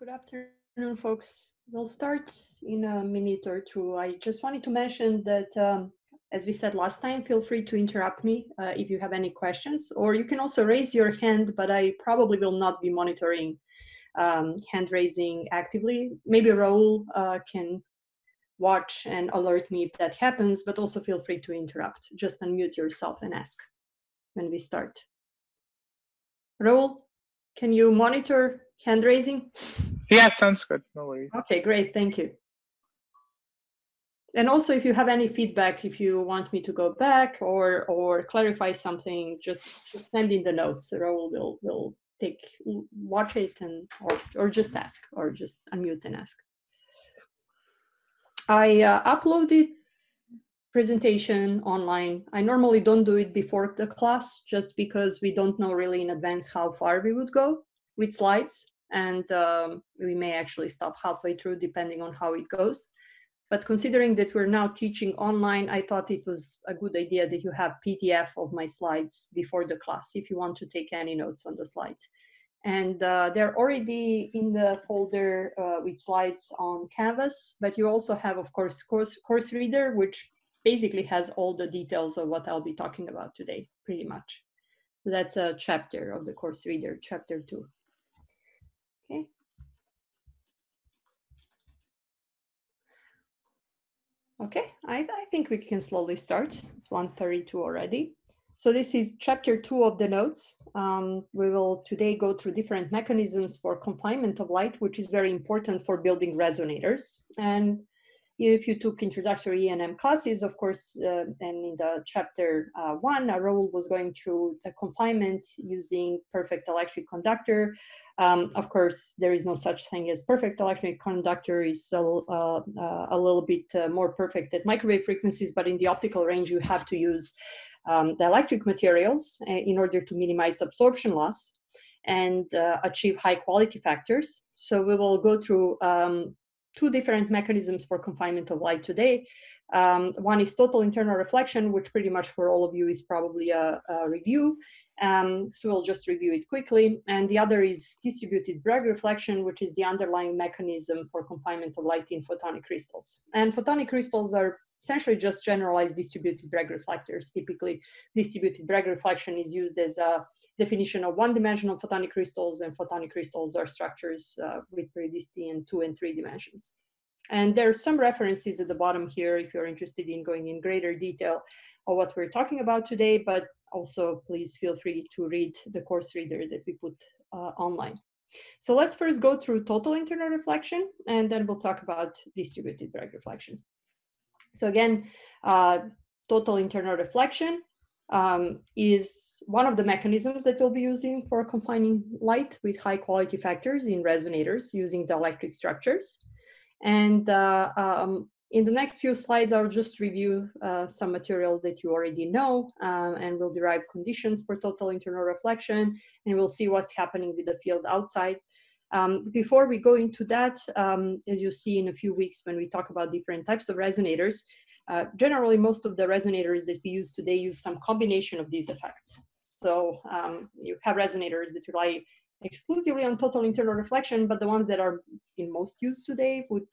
Good afternoon, folks. We'll start in a minute or two. I just wanted to mention that, as we said last time, feel free to interrupt me if you have any questions, or you can also raise your hand, but I probably will not be monitoring hand raising actively. Maybe Raul can watch and alert me if that happens, but also feel free to interrupt. Just unmute yourself and ask when we start. Raul, can you monitor hand raising? Yeah, sounds good. No worries. Okay, great. Thank you. And also, if you have any feedback, if you want me to go back or clarify something, just send in the notes. Raul will watch it and or just ask, or just unmute and ask. I uploaded presentation online. I normally don't do it before the class, just because we don't know really in advance how far we would go with slides, and we may actually stop halfway through depending on how it goes. But considering that we're now teaching online, I thought it was a good idea that you have PDF of my slides before the class if you want to take any notes on the slides. And they're already in the folder with slides on Canvas, but you also have, of course, course reader, which basically has all the details of what I'll be talking about today, pretty much. So that's a chapter of the course reader, chapter 2. Okay. Okay, I think we can slowly start. It's 1:32 already. So this is chapter 2 of the notes. We will today go through different mechanisms for confinement of light, which is very important for building resonators. And if you took introductory E&M classes, of course, and in the chapter 1, Raul was going through a confinement using perfect electric conductor. Of course, there is no such thing as perfect electric conductor. Is a little bit more perfect at microwave frequencies, but in the optical range, you have to use the electric materials in order to minimize absorption loss and achieve high quality factors. So we will go through two different mechanisms for confinement of light today. One is total internal reflection, which pretty much for all of you is probably a review. So we'll just review it quickly. And the other is distributed Bragg reflection, which is the underlying mechanism for confinement of light in photonic crystals. And photonic crystals are essentially just generalized distributed Bragg reflectors. Typically, distributed Bragg reflection is used as a definition of one-dimensional photonic crystals, and photonic crystals are structures with periodicity in 2 and 3 dimensions. And there are some references at the bottom here if you're interested in going in greater detail of what we're talking about today, but also please feel free to read the course reader that we put online. So let's first go through total internal reflection, and then we'll talk about distributed Bragg reflection. So again, total internal reflection is one of the mechanisms that we'll be using for confining light with high quality factors in resonators using the electric structures. And in the next few slides, I'll just review some material that you already know, and we'll derive conditions for total internal reflection, and we'll see what's happening with the field outside. Before we go into that, as you see in a few weeks when we talk about different types of resonators, generally most of the resonators that we use today use some combination of these effects. So you have resonators that rely exclusively on total internal reflection, but the ones that are in most use today would,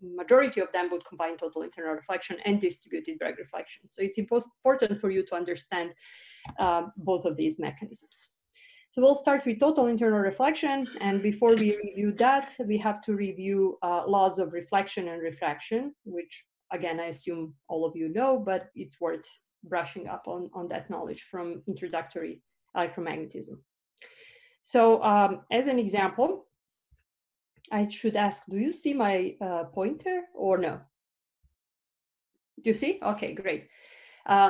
majority of them would combine total internal reflection and distributed Bragg reflection. So it's important for you to understand both of these mechanisms. So we'll start with total internal reflection, and before we review that, we have to review laws of reflection and refraction, which again, I assume all of you know, but it's worth brushing up on that knowledge from introductory electromagnetism. So as an example, I should ask, do you see my pointer or no? Do you see? Okay, great.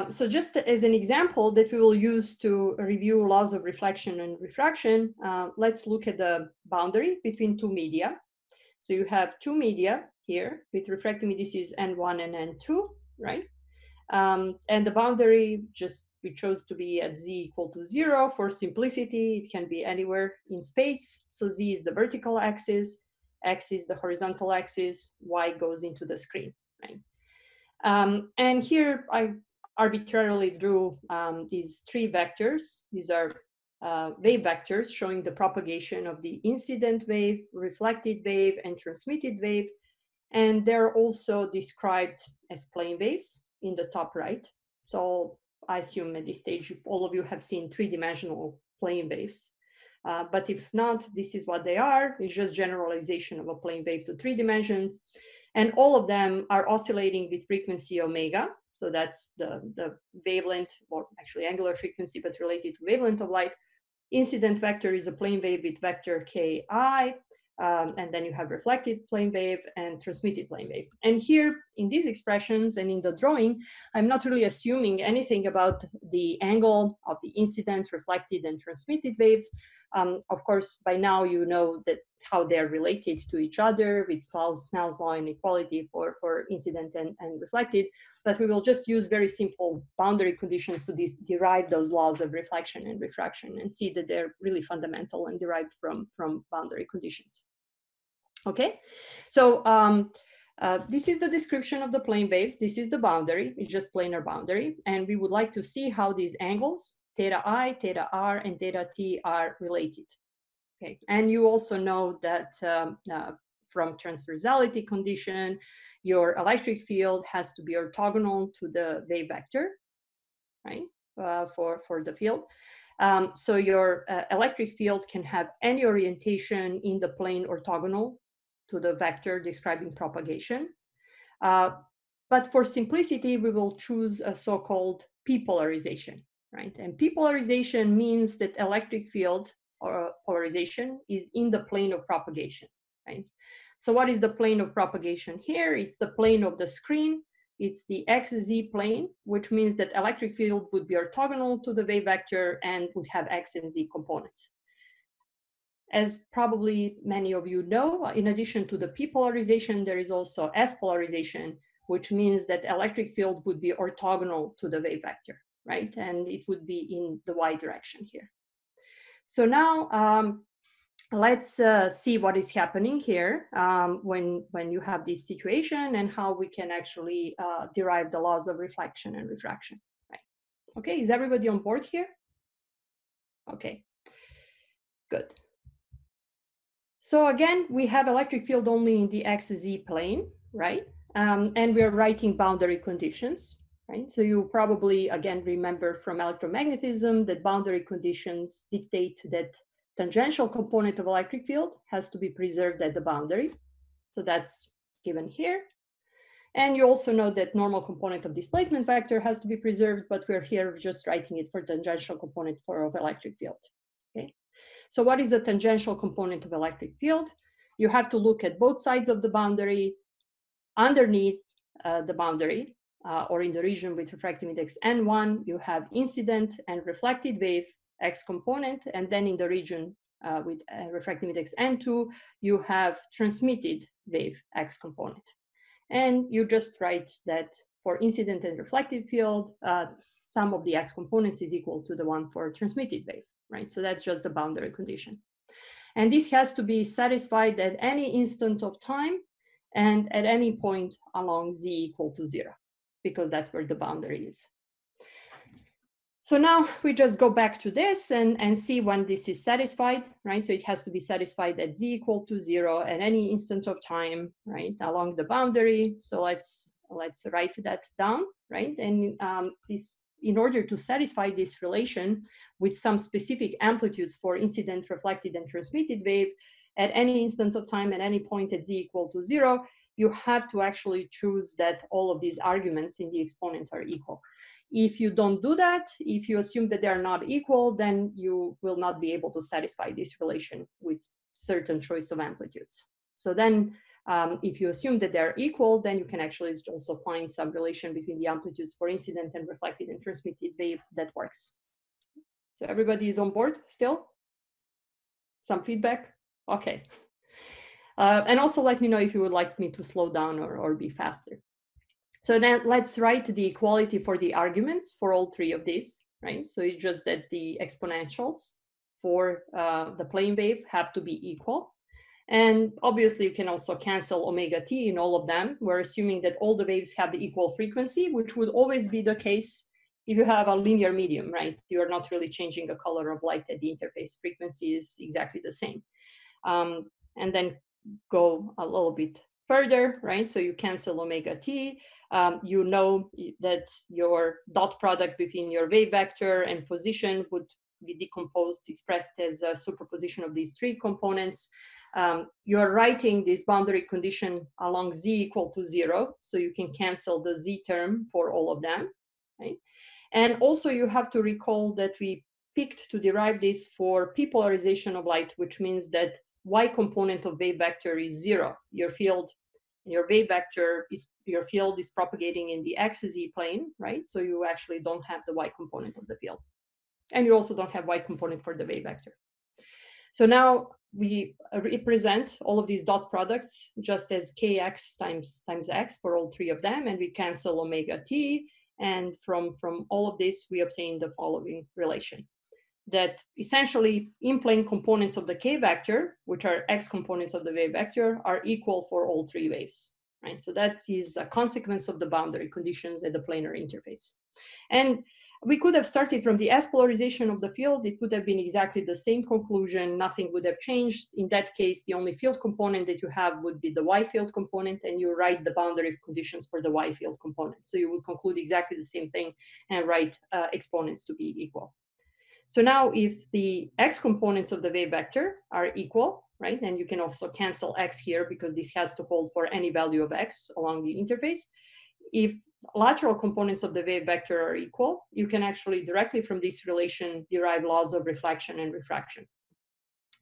So just as an example that we will use to review laws of reflection and refraction, let's look at the boundary between two media. So you have two media here with refractive indices N1 and N2, right? And the boundary we chose to be at z equal to 0 for simplicity. It can be anywhere in space. So z is the vertical axis, x is the horizontal axis, y goes into the screen, right? And here I arbitrarily drew these three vectors. These are wave vectors showing the propagation of the incident wave, reflected wave, and transmitted wave. And they're also described as plane waves in the top right. So I assume at this stage, all of you have seen three-dimensional plane waves. But if not, this is what they are. It's just generalization of a plane wave to 3 dimensions. And all of them are oscillating with frequency omega. So that's the wavelength, or actually angular frequency, but related to wavelength of light. Incident vector is a plane wave with vector ki, and then you have reflected plane wave and transmitted plane wave. And here in these expressions and in the drawing, I'm not really assuming anything about the angle of the incident, reflected, and transmitted waves. Of course, by now you know that how they're related to each other with Snell's law inequality for incident and reflected, but we will just use very simple boundary conditions to derive those laws of reflection and refraction and see that they're really fundamental and derived from boundary conditions. Okay, so this is the description of the plane waves. This is the boundary, it's just planar boundary. And we would like to see how these angles, theta I, theta R, and theta T are related. Okay, and you also know that from transversality condition, your electric field has to be orthogonal to the wave vector, right, for the field. So your electric field can have any orientation in the plane orthogonal to the vector describing propagation. But for simplicity, we will choose a so-called p-polarization, right? And p-polarization means that electric field or polarization is in the plane of propagation, right? So what is the plane of propagation here? It's the plane of the screen. It's the XZ plane, which means that electric field would be orthogonal to the wave vector and would have X and Z components. As probably many of you know, in addition to the p polarization, there is also S polarization, which means that electric field would be orthogonal to the wave vector, right? And it would be in the Y direction here. So now let's see what is happening here when you have this situation and how we can actually derive the laws of reflection and refraction, right? Okay, is everybody on board here? Okay, good. So again, we have electric field only in the XZ plane, right? And we are writing boundary conditions, right? So you probably, again, remember from electromagnetism that boundary conditions dictate that tangential component of electric field has to be preserved at the boundary. So that's given here. And you also know that normal component of displacement vector has to be preserved, but we're here just writing it for tangential component of electric field, okay? So what is a tangential component of electric field? You have to look at both sides of the boundary, underneath the boundary, or in the region with refractive index N1, you have incident and reflected wave X component, and then in the region with refractive index N2, you have transmitted wave X component. And you just write that for incident and reflective field, sum of the X components is equal to the one for transmitted wave, right? So that's just the boundary condition. And this has to be satisfied at any instant of time and at any point along Z equal to 0, because that's where the boundary is. So now we just go back to this and see when this is satisfied, right? So it has to be satisfied at Z equal to 0 at any instant of time, right, along the boundary. So let's write that down, right? And in order to satisfy this relation with some specific amplitudes for incident, reflected, and transmitted wave at any instant of time at any point at Z equal to 0, you have to actually choose that all of these arguments in the exponent are equal. If you don't do that, if you assume that they are not equal, then you will not be able to satisfy this relation with certain choice of amplitudes. So then if you assume that they're equal, then you can actually also find some relation between the amplitudes for incident and reflected and transmitted wave that works. So everybody is on board still? Some feedback? Okay. And also let me know if you would like me to slow down or be faster. So then let's write the equality for the arguments for all three of these, right? So it's just that the exponentials for the plane wave have to be equal. And obviously you can also cancel omega t in all of them. We're assuming that all the waves have the equal frequency, which would always be the case if you have a linear medium, right, you're not really changing the color of light at the interface. Frequency is exactly the same. And then go a little bit further, right? So you cancel omega t. You know that your dot product between your wave vector and position would be decomposed, expressed as a superposition of these three components. You're writing this boundary condition along z equal to 0, so you can cancel the z term for all of them, right? And also you have to recall that we picked to derive this for p-polarization of light, which means that y component of wave vector is 0. Your field, your wave vector is, your field is propagating in the x-z plane, right? So you actually don't have the y component of the field. And you also don't have y component for the wave vector. So now we represent all of these dot products just as kx times x for all three of them, and we cancel omega t. And from all of this, we obtain the following relation, that essentially in-plane components of the k vector, which are x components of the wave vector, are equal for all three waves, right? So that is a consequence of the boundary conditions at the planar interface. And we could have started from the S polarization of the field. It would have been exactly the same conclusion. Nothing would have changed. In that case, the only field component that you have would be the Y field component, and you write the boundary conditions for the Y field component. So you would conclude exactly the same thing and write exponents to be equal. So now if the X components of the wave vector are equal, right, and you can also cancel X here because this has to hold for any value of X along the interface. If lateral components of the wave vector are equal, you can actually directly from this relation derive laws of reflection and refraction.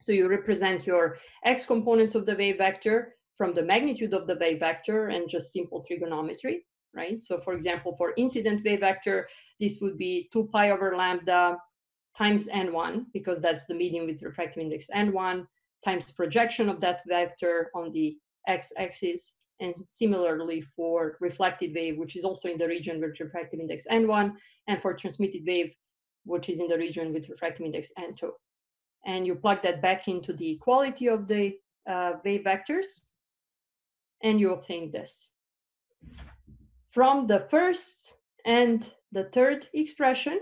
So you represent your X components of the wave vector from the magnitude of the wave vector and just simple trigonometry, right? So for example, for incident wave vector, this would be 2 pi over lambda times n1, because that's the medium with refractive index n1, times projection of that vector on the x-axis. And similarly for reflected wave, which is also in the region with refractive index n1, and for transmitted wave, which is in the region with refractive index n2. And you plug that back into the equality of the wave vectors, and you obtain this. From the first and the third expression,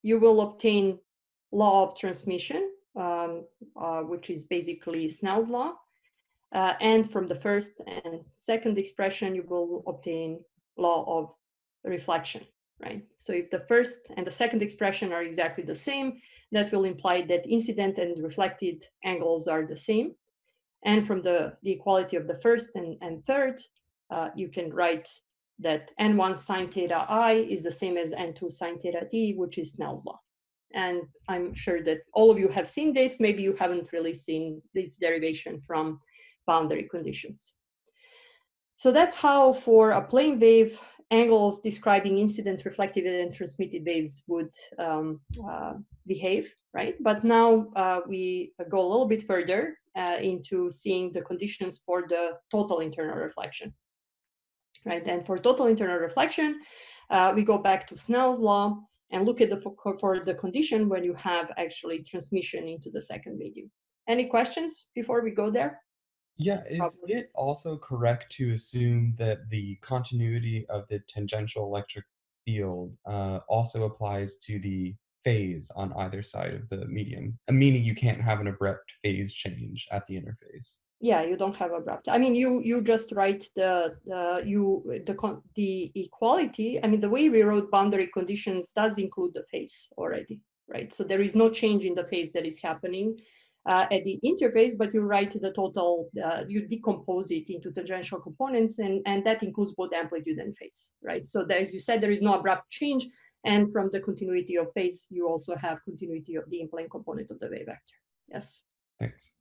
you will obtain law of transmission, which is basically Snell's law. And from the first and second expression, you will obtain law of reflection, right? So if the first and the second expression are exactly the same, that will imply that incident and reflected angles are the same. And from the equality of the first and third, you can write that n1 sine theta I is the same as n2 sine theta t, which is Snell's law. And I'm sure that all of you have seen this. Maybe you haven't really seen this derivation from boundary conditions. So that's how for a plane wave, angles describing incident, reflective, and transmitted waves would behave, right? But now we go a little bit further into seeing the conditions for the total internal reflection, right? And for total internal reflection, we go back to Snell's law and look at for the condition when you have actually transmission into the second medium. Any questions before we go there? Yeah, is it also correct to assume that the continuity of the tangential electric field also applies to the phase on either side of the medium, meaning you can't have an abrupt phase change at the interface? Yeah, you don't have abrupt. I mean, you just write the equality. I mean, the way we wrote boundary conditions does include the phase already, right? So there is no change in the phase that is happening at the interface, but you write the total, you decompose it into tangential components, and that includes both amplitude and phase, right? So as you said, there is no abrupt change, and from the continuity of phase, you also have continuity of the in-plane component of the wave vector. Yes. Thanks.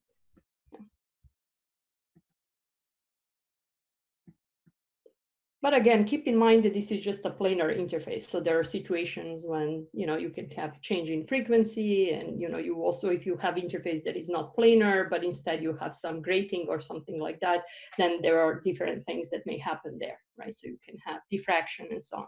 But again, keep in mind that this is just a planar interface. So there are situations when, you know, you can have change in frequency, and, you know, you also, if you have interface that is not planar, but instead you have some grating or something like that, then there are different things that may happen there, right? So you can have diffraction and so on.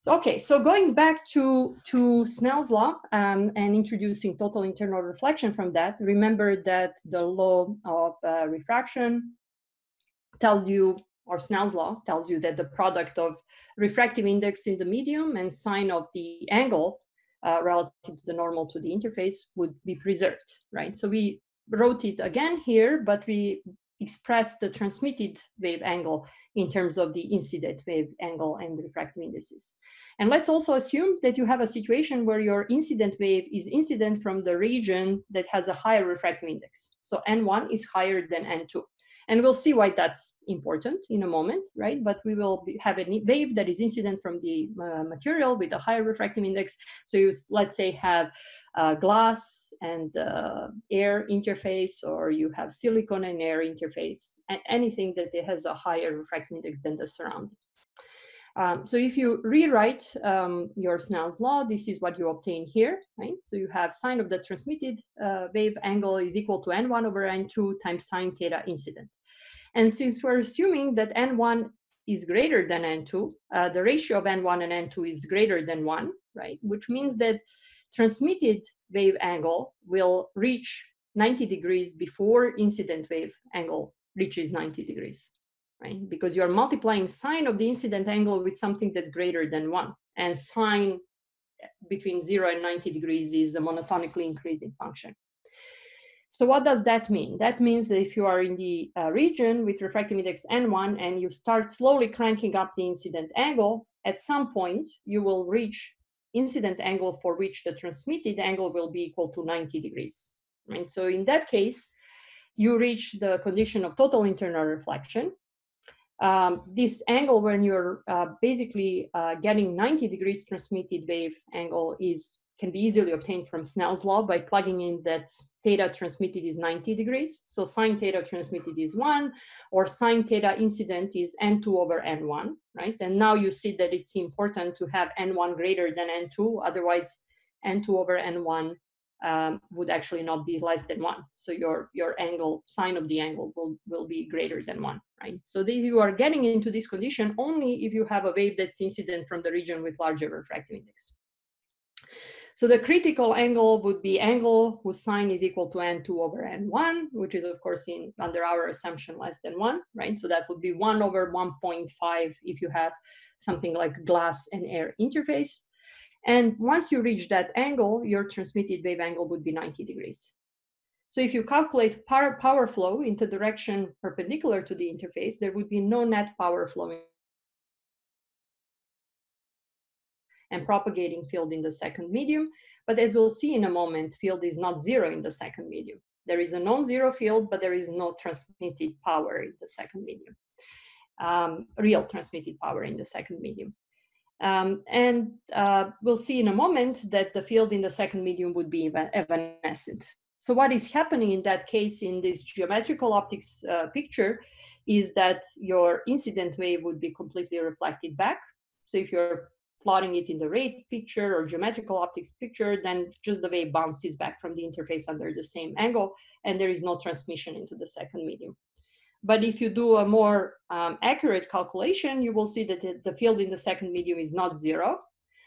Okay, so going back to Snell's law and introducing total internal reflection from that, remember that the law of refraction tells you or Snell's law tells you that the product of refractive index in the medium and sine of the angle relative to the normal to the interface would be preserved, right? So we wrote it again here, but we expressed the transmitted wave angle in terms of the incident wave angle and the refractive indices. And let's also assume that you have a situation where your incident wave is incident from the region that has a higher refractive index. So N1 is higher than N2. And we'll see why that's important in a moment, right? But we will have a wave that is incident from the material with a higher refractive index. So you, let's say, have glass and air interface, or you have silicon and air interface, and anything that it has a higher refractive index than the surrounding. So if you rewrite your Snell's law, this is what you obtain here, right? So you have sine of the transmitted wave angle is equal to N1 over N2 times sine theta incident. And since we're assuming that N1 is greater than N2, the ratio of N1 and N2 is greater than 1, right? Which means that transmitted wave angle will reach 90 degrees before incident wave angle reaches 90 degrees. Right? Because you're multiplying sine of the incident angle with something that's greater than 1. And sine between 0 and 90 degrees is a monotonically increasing function. So what does that mean? That means that if you are in the region with refractive index N1 and you start slowly cranking up the incident angle, at some point you will reach incident angle for which the transmitted angle will be equal to 90 degrees. Right? So in that case, you reach the condition of total internal reflection. This angle when you're basically getting 90 degrees transmitted wave angle can be easily obtained from Snell's law by plugging in that theta transmitted is 90 degrees. So sine theta transmitted is 1, or sine theta incident is N2 over N1, right? And now you see that it's important to have N1 greater than N2, otherwise N2 over N1 would actually not be less than 1. So your angle, sine of the angle will be greater than 1, right? So you are getting into this condition only if you have a wave that's incident from the region with larger refractive index. So the critical angle would be angle whose sine is equal to N2 over N1, which is of course under our assumption less than 1, right? So that would be 1 over 1.5 if you have something like glass and air interface. And once you reach that angle, your transmitted wave angle would be 90 degrees. So if you calculate power flow into direction perpendicular to the interface, there would be no net power flowing and propagating field in the second medium. But as we'll see in a moment, field is not zero in the second medium. There is a non-zero field, but there is no transmitted power in the second medium, real transmitted power in the second medium. We'll see in a moment that the field in the second medium would be evanescent. So what is happening in that case in this geometrical optics picture is that your incident wave would be completely reflected back. So if you're plotting it in the ray picture or geometrical optics picture, then just the wave bounces back from the interface under the same angle, and there is no transmission into the second medium. But if you do a more accurate calculation, you will see that the field in the second medium is not zero.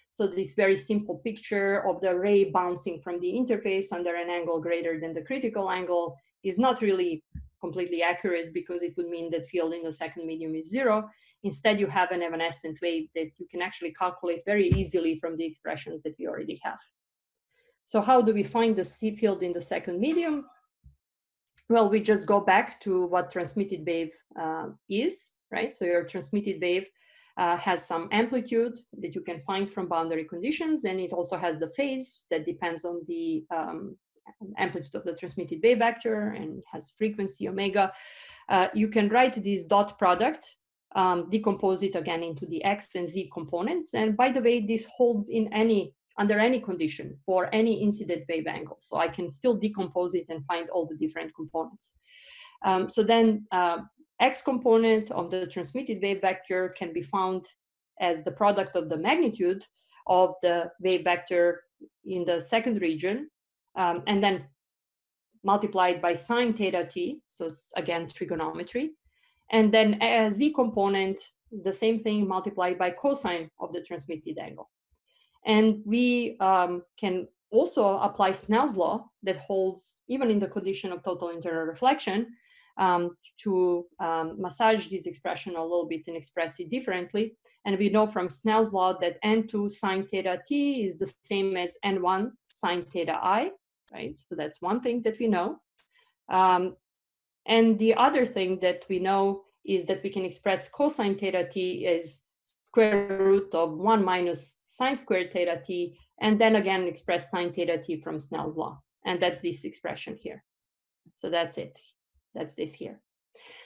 So this very simple picture of the ray bouncing from the interface under an angle greater than the critical angle is not really completely accurate, because it would mean that field in the second medium is zero. Instead, you have an evanescent wave that you can actually calculate very easily from the expressions that we already have. So how do we find the C field in the second medium? Well, we just go back to what transmitted wave is, right? So your transmitted wave has some amplitude that you can find from boundary conditions, and it also has the phase that depends on the amplitude of the transmitted wave vector and has frequency omega. You can write this dot product, decompose it again into the x and z components. And by the way, this holds in under any condition for any incident wave angle. So I can still decompose it and find all the different components. So then x component of the transmitted wave vector can be found as the product of the magnitude of the wave vector in the second region, and then multiplied by sine theta t, so again trigonometry. And then a z component is the same thing multiplied by cosine of the transmitted angle. And we can also apply Snell's law that holds even in the condition of total internal reflection, to massage this expression a little bit and express it differently. And we know from Snell's law that n2 sine theta t is the same as n1 sine theta I, right? So that's one thing that we know. And the other thing that we know is that we can express cosine theta t as square root of 1 minus sine squared theta t, and then again express sine theta t from Snell's law. And that's this expression here. So that's it. That's this here.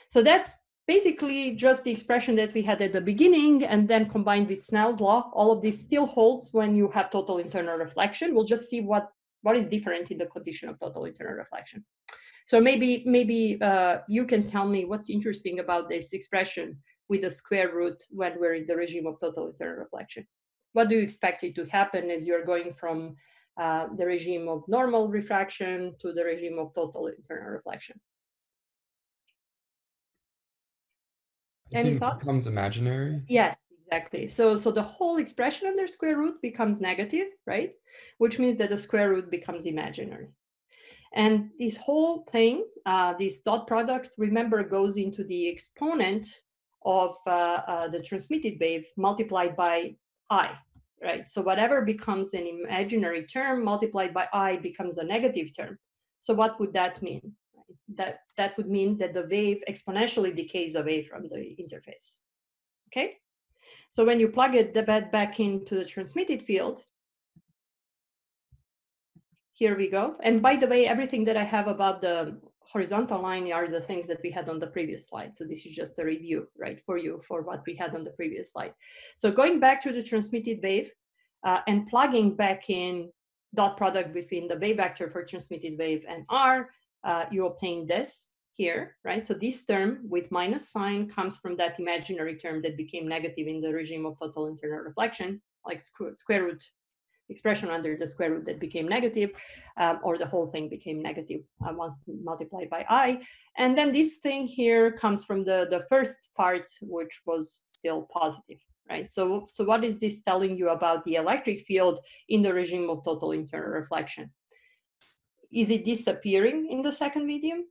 So that's basically just the expression that we had at the beginning, and then combined with Snell's law. All of this still holds when you have total internal reflection. We'll just see what is different in the condition of total internal reflection. So maybe you can tell me what's interesting about this expression with the square root when we're in the regime of total internal reflection. What do you expect it to happen as you're going from the regime of normal refraction to the regime of total internal reflection? Any thoughts? It becomes imaginary? Yes, exactly. So the whole expression under square root becomes negative, right? Which means that the square root becomes imaginary. And this whole thing, this dot product, remember, goes into the exponent of the transmitted wave multiplied by I, right? So whatever becomes an imaginary term multiplied by I becomes a negative term. So what would that mean? That would mean that the wave exponentially decays away from the interface, okay? So when you plug it back into the transmitted field, here we go. And by the way, everything that I have about the horizontal line are the things that we had on the previous slide. So this is just a review, right, for you, for what we had on the previous slide. So going back to the transmitted wave and plugging back in dot product between the wave vector for transmitted wave and R, you obtain this here, right? So this term with minus sign comes from that imaginary term that became negative in the regime of total internal reflection, like square root expression under the square root that became negative, or the whole thing became negative once multiplied by I. And then this thing here comes from the first part, which was still positive, right? So what is this telling you about the electric field in the regime of total internal reflection? Is it disappearing in the second medium?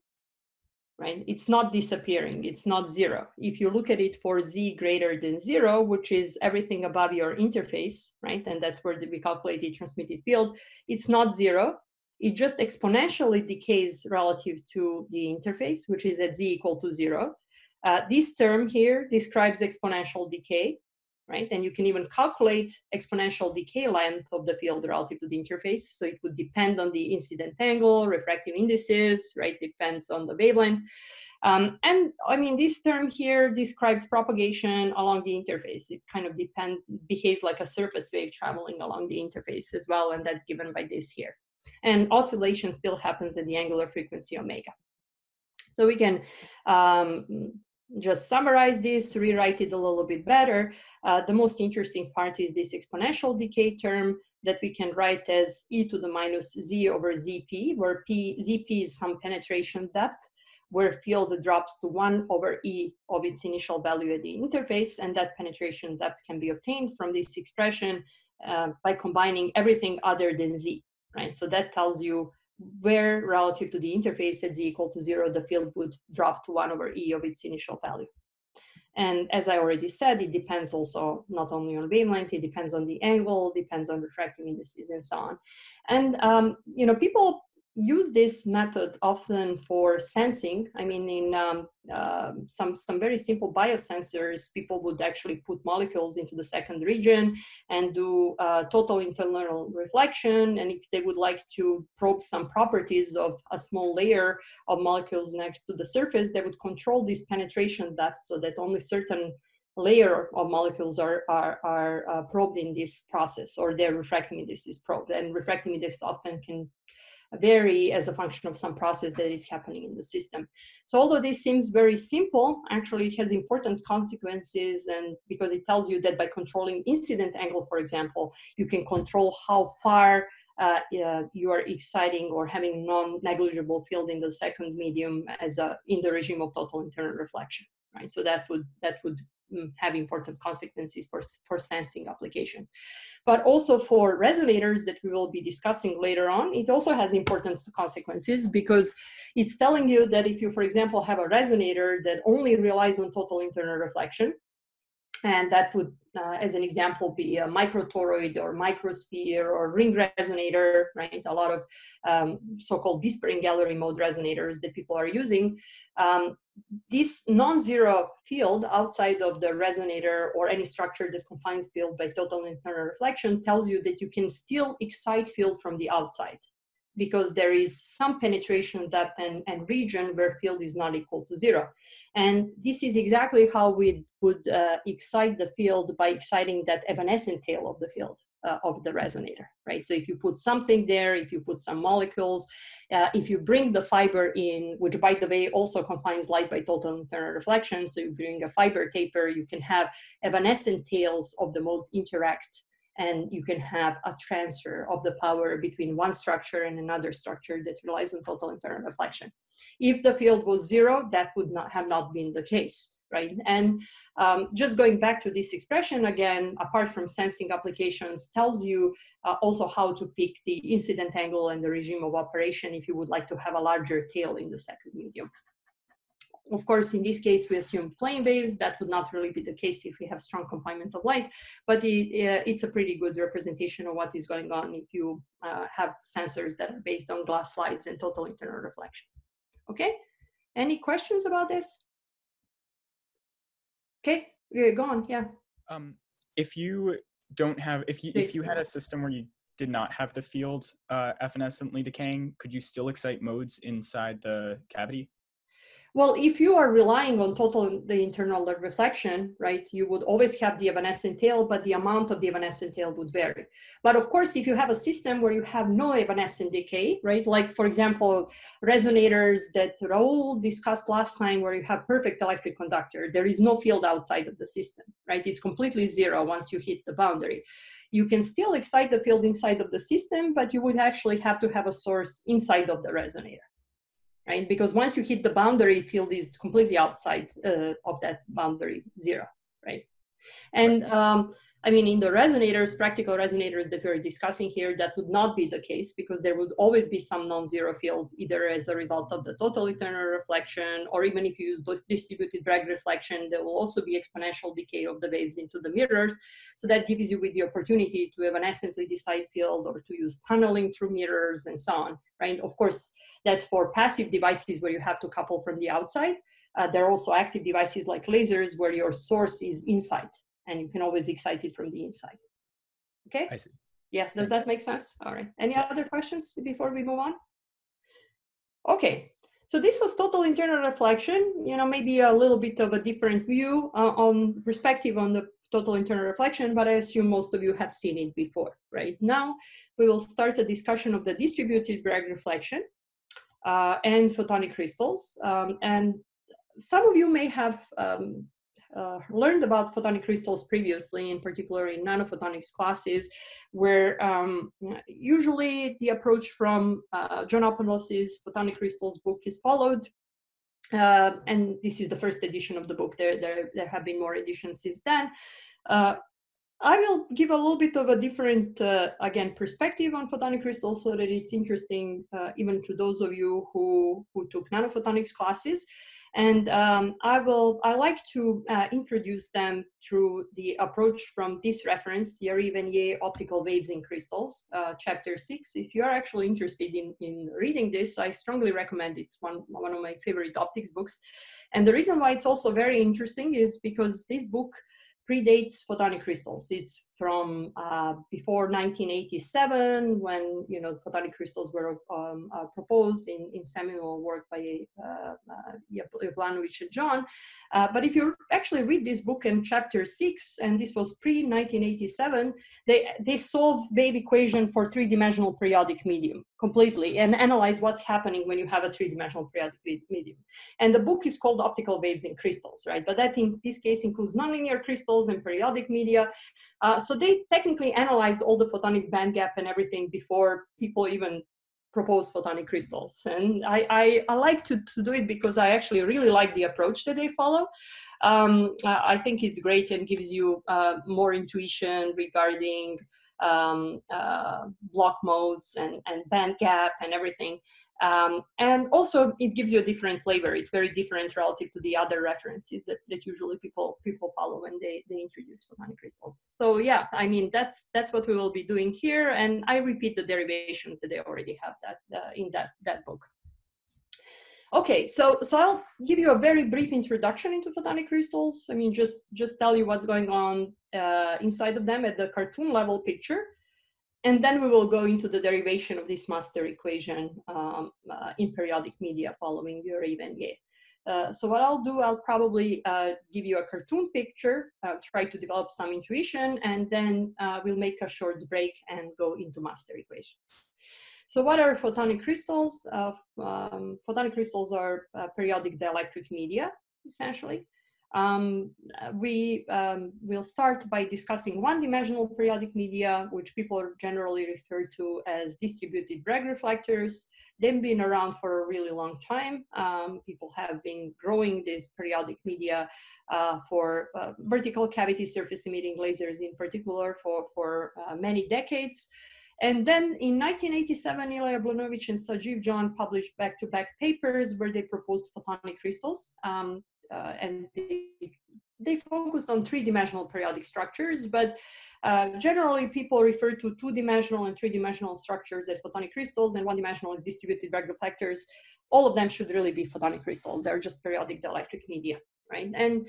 Right? It's not disappearing, it's not zero. If you look at it for z greater than 0, which is everything above your interface, right? And that's where we calculate the transmitted field, it's not 0. It just exponentially decays relative to the interface, which is at z equal to 0. This term here describes exponential decay, right? And you can even calculate exponential decay length of the field relative to the interface. So it would depend on the incident angle, refractive indices, right? Depends on the wavelength. And I mean, this term here describes propagation along the interface. It kind of behaves like a surface wave traveling along the interface as well. And that's given by this here. And oscillation still happens at the angular frequency omega. So we can just summarize this, rewrite it a little bit better. The most interesting part is this exponential decay term that we can write as e to the minus z over zp, where zp is some penetration depth, where field drops to 1 over e of its initial value at the interface, and that penetration depth can be obtained from this expression by combining everything other than z, right? So that tells you where relative to the interface at z equal to 0, the field would drop to 1 over e of its initial value. And as I already said, it depends also not only on wavelength, it depends on the angle, depends on refractive indices and so on. And you know, people use this method often for sensing. I mean, in some very simple biosensors, people would actually put molecules into the second region and do total internal reflection. And if they would like to probe some properties of a small layer of molecules next to the surface, they would control this penetration depth so that only certain layer of molecules are probed in this process, or their refractive index is probed. And refractive index often can vary as a function of some process that is happening in the system. So although this seems very simple, actually it has important consequences, and because it tells you that by controlling incident angle, for example, you can control how far you are exciting or having non-negligible field in the second medium as in the regime of total internal reflection, right? So that would have important consequences for sensing applications. But also for resonators that we will be discussing later on, it also has important consequences, because it's telling you that if you, for example, have a resonator that only relies on total internal reflection, and that would, as an example, be a microtoroid or microsphere or ring resonator, right? A lot of so-called whispering gallery mode resonators that people are using. This non-zero field outside of the resonator or any structure that confines field by total internal reflection tells you that you can still excite field from the outside, because there is some penetration depth and region where field is not equal to zero. And this is exactly how we would excite the field, by exciting that evanescent tail of the field of the resonator, right? So if you put something there, if you put some molecules, if you bring the fiber in, which by the way also confines light by total internal reflection, so you bring a fiber taper, you can have evanescent tails of the modes interact, and you can have a transfer of the power between one structure and another structure that relies on total internal reflection. If the field was zero, that would not have been the case, right? And just going back to this expression again, apart from sensing applications, tells you also how to pick the incident angle and the regime of operation if you would like to have a larger tail in the second medium. Of course, in this case, we assume plane waves. That would not really be the case if we have strong confinement of light, but it's a pretty good representation of what is going on if you have sensors that are based on glass slides and total internal reflection. Okay, any questions about this? Okay, go on, yeah. If you don't have, if you had a system where you did not have the field evanescently decaying, could you still excite modes inside the cavity? Well, if you are relying on the internal reflection, right, you would always have the evanescent tail, but the amount of the evanescent tail would vary. But of course, if you have a system where you have no evanescent decay, right, like for example, resonators that Raul discussed last time, where you have perfect electric conductor, there is no field outside of the system, right? It's completely zero once you hit the boundary. You can still excite the field inside of the system, but you would actually have to have a source inside of the resonator. Right? Because once you hit the boundary, field is completely outside of that boundary, zero, right? And I mean, in the resonators, practical resonators that we're discussing here, that would not be the case, because there would always be some non-zero field, either as a result of the total internal reflection, or even if you use those distributed Bragg reflection, there will also be exponential decay of the waves into the mirrors. So that gives you with the opportunity to evanescently decide field, or to use tunneling through mirrors and so on, right? Of course, that's for passive devices where you have to couple from the outside. There are also active devices like lasers where your source is inside, and you can always excite it from the inside. Okay? I see. Yeah, does that make sense? All right. Any other questions before we move on? Okay, so this was total internal reflection. You know, maybe a little bit of a different view on perspective on the total internal reflection, but I assume most of you have seen it before, right? Now we will start a discussion of the distributed Bragg reflection and photonic crystals. And some of you may have learned about photonic crystals previously, in particular in nanophotonics classes, where usually the approach from John Oppenloss's Photonic Crystals book is followed. And this is the first edition of the book. There have been more editions since then. I will give a little bit of a different, again, perspective on photonic crystals, so that it's interesting even to those of you who took nanophotonics classes. And I like to introduce them through the approach from this reference, Yariv Optical Waves in Crystals, chapter 6. If you are actually interested in reading this, I strongly recommend it. It's one of my favorite optics books. And the reason why it's also very interesting is because this book predates photonic crystals. It's from before 1987, when photonic crystals were proposed in seminal work by Jablanovic and John. But if you actually read this book in chapter 6, and this was pre-1987, they solve wave equation for three-dimensional periodic medium completely, and analyze what's happening when you have a three-dimensional periodic medium. And the book is called Optical Waves in Crystals, right? But that in this case includes nonlinear crystals and periodic media. So they technically analyzed all the photonic band gap and everything before people even propose photonic crystals. And I like to do it because I actually really like the approach that they follow. I think it's great and gives you more intuition regarding block modes and band gap and everything. And also it gives you a different flavor. It's very different relative to the other references that usually people follow when they introduce photonic crystals. So yeah, I mean, that's what we will be doing here. And I repeat the derivations that they already have in that book. Okay, so I'll give you a very brief introduction into photonic crystals. I mean, just tell you what's going on inside of them at the cartoon level picture. And then we will go into the derivation of this master equation in periodic media following your even Ye. So what I'll do, I'll probably give you a cartoon picture, try to develop some intuition, and then we'll make a short break and go into master equation. So what are photonic crystals? Photonic crystals are periodic dielectric media, essentially. We will start by discussing one-dimensional periodic media, which people generally refer to as distributed Bragg reflectors. They've been around for a really long time. People have been growing this periodic media for vertical cavity surface emitting lasers in particular for many decades. And then in 1987, Ilya Blanovich and Sajiv John published back-to-back papers where they proposed photonic crystals. And they focused on three-dimensional periodic structures, but generally people refer to two-dimensional and three-dimensional structures as photonic crystals, and one-dimensional as distributed Bragg reflectors. All of them should really be photonic crystals. They're just periodic dielectric media, right? And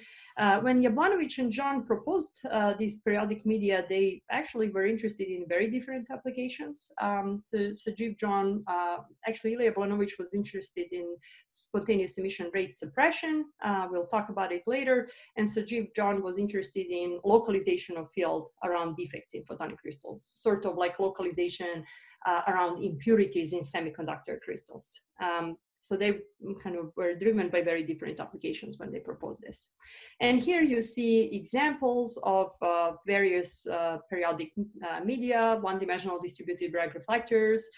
when Jablanovich and John proposed these periodic media, they actually were interested in very different applications. So Sajiv John, actually Ilya Jablanovich was interested in spontaneous emission rate suppression. We'll talk about it later. And Sajiv John was interested in localization of field around defects in photonic crystals, sort of like localization around impurities in semiconductor crystals. So they kind of were driven by very different applications when they proposed this. And here you see examples of various periodic media, one-dimensional distributed Bragg reflectors,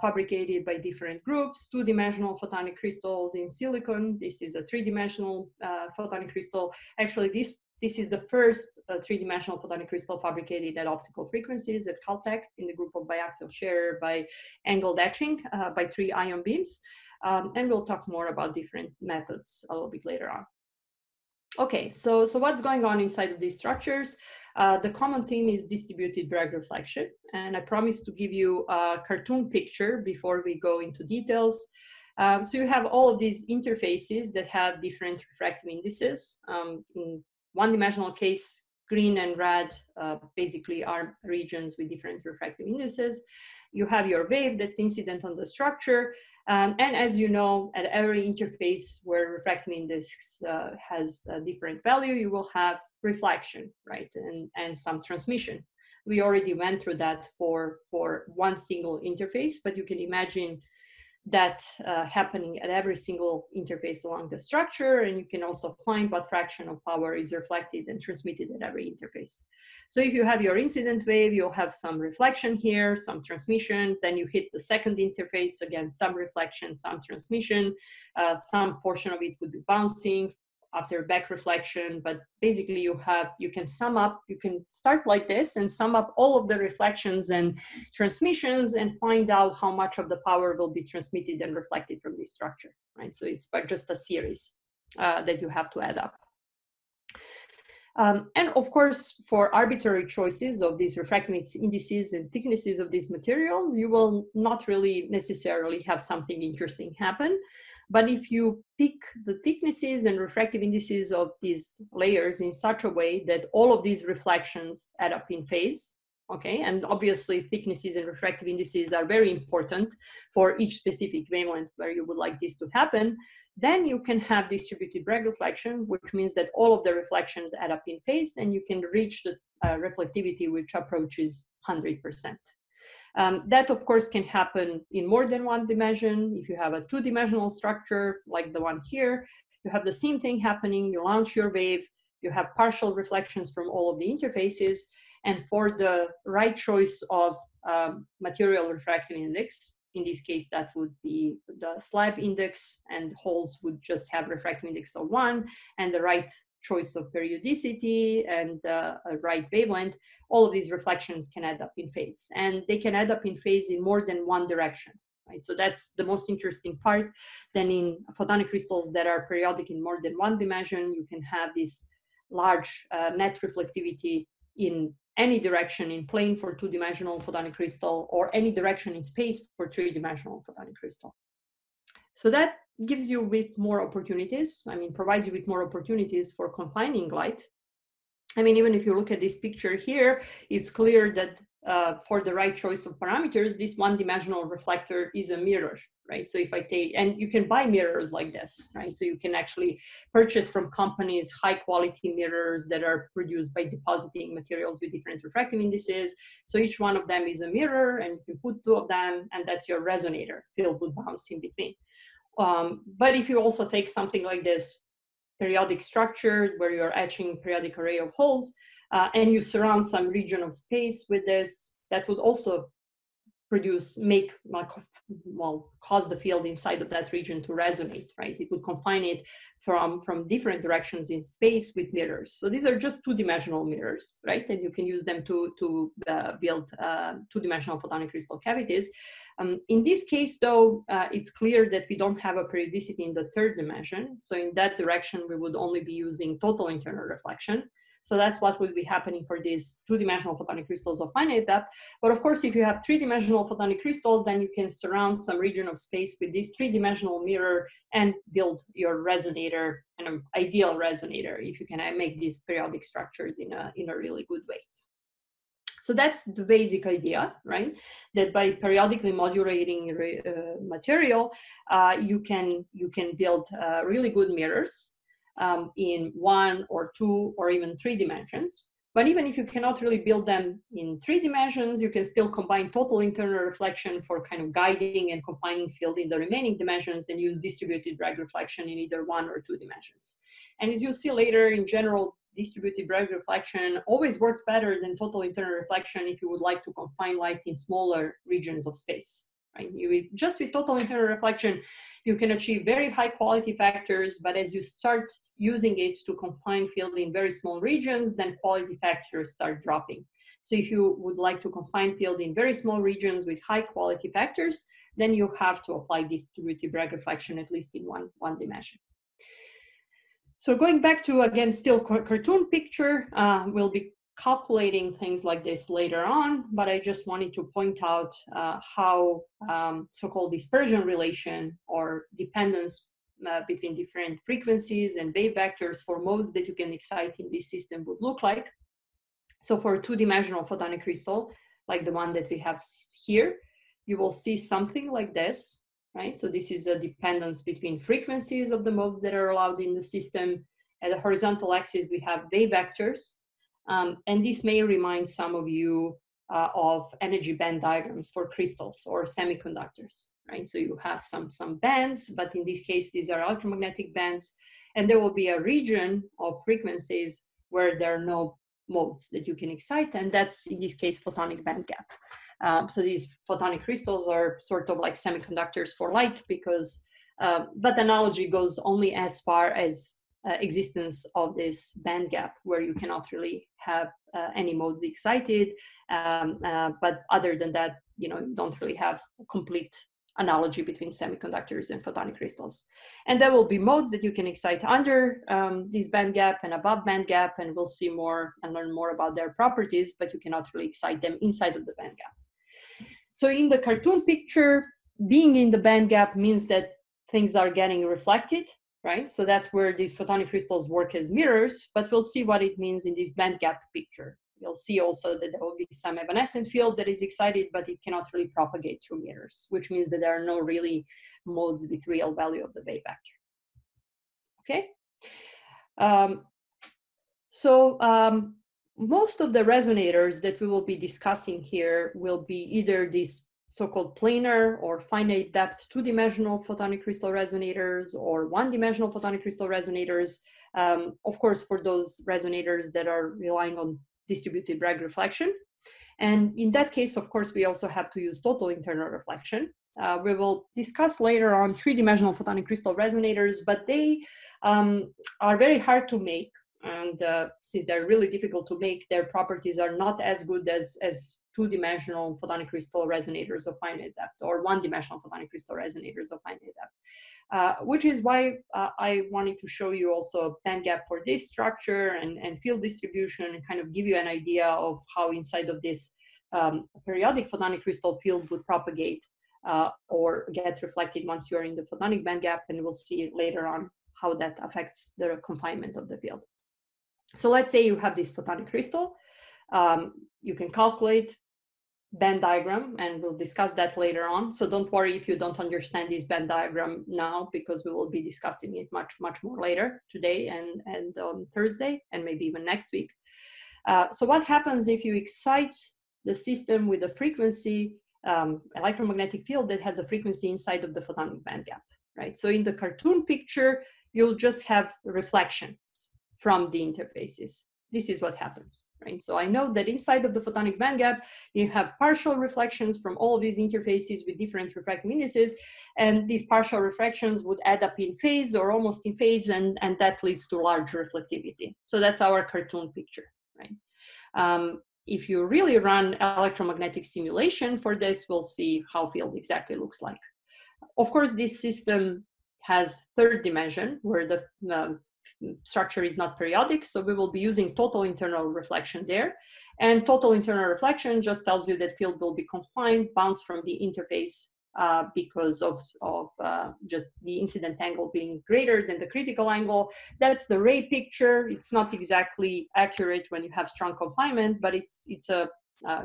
fabricated by different groups, two-dimensional photonic crystals in silicon. This is a three-dimensional photonic crystal. Actually, this is the first three-dimensional photonic crystal fabricated at optical frequencies at Caltech in the group of biaxial shear by angled etching by 3 ion beams. And we'll talk more about different methods a little bit later on. Okay, so what's going on inside of these structures? The common theme is distributed Bragg reflection. And I promised to give you a cartoon picture before we go into details. So you have all of these interfaces that have different refractive indices. In one-dimensional case, green and red basically are regions with different refractive indices. You have your wave that's incident on the structure. And as you know, at every interface where refractive index has a different value, you will have reflection, right? And some transmission. We already went through that for one single interface, but you can imagine that happening at every single interface along the structure, and you can also find what fraction of power is reflected and transmitted at every interface. So if you have your incident wave, you'll have some reflection here, some transmission, then you hit the second interface, again, some reflection, some transmission, some portion of it would be bouncing after back reflection, but basically you can sum up, you can start like this and sum up all of the reflections and transmissions and find out how much of the power will be transmitted and reflected from this structure, right? So it's just a series that you have to add up. And of course, for arbitrary choices of these refractive indices and thicknesses of these materials, you will not really necessarily have something interesting happen. But if you pick the thicknesses and refractive indices of these layers in such a way that all of these reflections add up in phase, okay, and obviously thicknesses and refractive indices are very important for each specific wavelength where you would like this to happen, then you can have distributed Bragg reflection, which means that all of the reflections add up in phase and you can reach the reflectivity which approaches 100%. That, of course, can happen in more than one dimension. If you have a two-dimensional structure like the one here, you have the same thing happening. You launch your wave, you have partial reflections from all of the interfaces, and for the right choice of material refractive index, in this case, that would be the slab index, and holes would just have refractive index of 1, and the right choice of periodicity and a right wavelength. All of these reflections can add up in phase, and they can add up in phase in more than one direction. Right? So that's the most interesting part. Then in photonic crystals that are periodic in more than one dimension, you can have this large net reflectivity in any direction in plane for two-dimensional photonic crystal, or any direction in space for three-dimensional photonic crystal. So that gives you with more opportunities, provides you with more opportunities for confining light. Even if you look at this picture here, it's clear that for the right choice of parameters, this one-dimensional reflector is a mirror, right? So if I take, and you can buy mirrors like this, right? So you can actually purchase from companies high-quality mirrors that are produced by depositing materials with different refractive indices. So each one of them is a mirror, and you can put two of them, and that's your resonator. Field would bounce in between. But if you also take something like this periodic structure where you're etching periodic array of holes, and you surround some region of space with this, that would also cause the field inside of that region to resonate, right? It would confine it from different directions in space with mirrors. So these are just two-dimensional mirrors, right? And you can use them to build two-dimensional photonic crystal cavities. In this case, though, it's clear that we don't have a periodicity in the third dimension. So in that direction, we would only be using total internal reflection. So that's what would be happening for these two-dimensional photonic crystals of finite depth. But of course, if you have three-dimensional photonic crystal, then you can surround some region of space with this three-dimensional mirror and build your resonator, an ideal resonator, if you can make these periodic structures in a really good way. So that's the basic idea, right? That by periodically modulating material, you can build really good mirrors in 1 or 2 or even 3 dimensions. But even if you cannot really build them in 3 dimensions, you can still combine total internal reflection for kind of guiding and confining field in the remaining dimensions, and use distributed Bragg reflection in either 1 or 2 dimensions. And as you'll see later, in general, distributed Bragg reflection always works better than total internal reflection if you would like to confine light in smaller regions of space. Right? Just with total internal reflection, you can achieve very high quality factors, but as you start using it to confine field in very small regions, then quality factors start dropping. So if you would like to confine field in very small regions with high quality factors, then you have to apply distributed Bragg reflection at least in one dimension. So going back to, again, still cartoon picture, we'll be calculating things like this later on, but I just wanted to point out how so-called dispersion relation or dependence between different frequencies and wave vectors for modes that you can excite in this system would look like. So for a two-dimensional photonic crystal, like the one that we have here, you will see something like this, right? So this is a dependence between frequencies of the modes that are allowed in the system. At the horizontal axis, we have wave vectors. And this may remind some of you of energy band diagrams for crystals or semiconductors, right? So you have some bands, but in this case, these are electromagnetic bands. And there will be a region of frequencies where there are no modes that you can excite. And that's, in this case, photonic band gap. So these photonic crystals are sort of like semiconductors for light, because, but the analogy goes only as far as existence of this band gap, where you cannot really have any modes excited. But other than that, you don't really have a complete analogy between semiconductors and photonic crystals. And there will be modes that you can excite under this band gap and above band gap, and we'll see more and learn more about their properties, but you cannot really excite them inside of the band gap. So in the cartoon picture, being in the band gap means that things are getting reflected, right? So that's where these photonic crystals work as mirrors, but we'll see what it means in this band gap picture. You'll see also that there will be some evanescent field that is excited, but it cannot really propagate through mirrors, which means that there are no really modes with real value of the wave vector. Okay? Most of the resonators that we will be discussing here will be either these so-called planar or finite depth two-dimensional photonic crystal resonators or one-dimensional photonic crystal resonators. Of course, for those resonators that are relying on distributed Bragg reflection. And in that case, of course, we also have to use total internal reflection. We will discuss later on three-dimensional photonic crystal resonators, but they are very hard to make. And since they're really difficult to make, their properties are not as good as two-dimensional photonic crystal resonators of finite depth or one-dimensional photonic crystal resonators of finite depth, which is why I wanted to show you also band gap for this structure and field distribution and kind of give you an idea of how inside of this periodic photonic crystal field would propagate or get reflected once you're in the photonic band gap, and we'll see later on how that affects the confinement of the field. So let's say you have this photonic crystal. You can calculate band diagram, and we'll discuss that later on. So don't worry if you don't understand this band diagram now, because we will be discussing it much more later today and on Thursday, and maybe even next week. So what happens if you excite the system with a frequency, electromagnetic field that has a frequency inside of the photonic band gap, right? So in the cartoon picture, you'll just have reflections from the interfaces. This is what happens, right? So I know that inside of the photonic band gap, you have partial reflections from all of these interfaces with different refractive indices, and these partial refractions would add up in phase or almost in phase, and that leads to large reflectivity. So that's our cartoon picture, right? If you really run electromagnetic simulation for this, we'll see how field exactly looks like. Of course, this system has third dimension where the structure is not periodic, so we will be using total internal reflection there. And total internal reflection just tells you that field will be confined, bounce from the interface because of just the incident angle being greater than the critical angle. That's the ray picture. It's not exactly accurate when you have strong confinement, but it's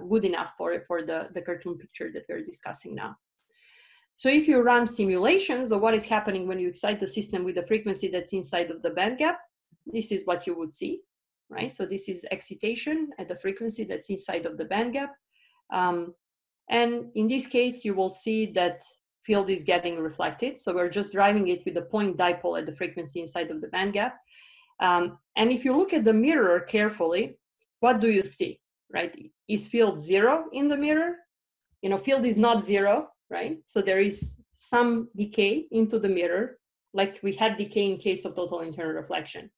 good enough for the cartoon picture that we're discussing now. So if you run simulations of what is happening when you excite the system with the frequency that's inside of the band gap, this is what you would see, right? So this is excitation at the frequency that's inside of the band gap. And in this case, you will see that field is getting reflected. So we're just driving it with a point dipole at the frequency inside of the band gap. And if you look at the mirror carefully, what do you see, right? Is field zero in the mirror? You know, field is not zero, right? So there is some decay into the mirror, like we had decay in case of total internal reflection.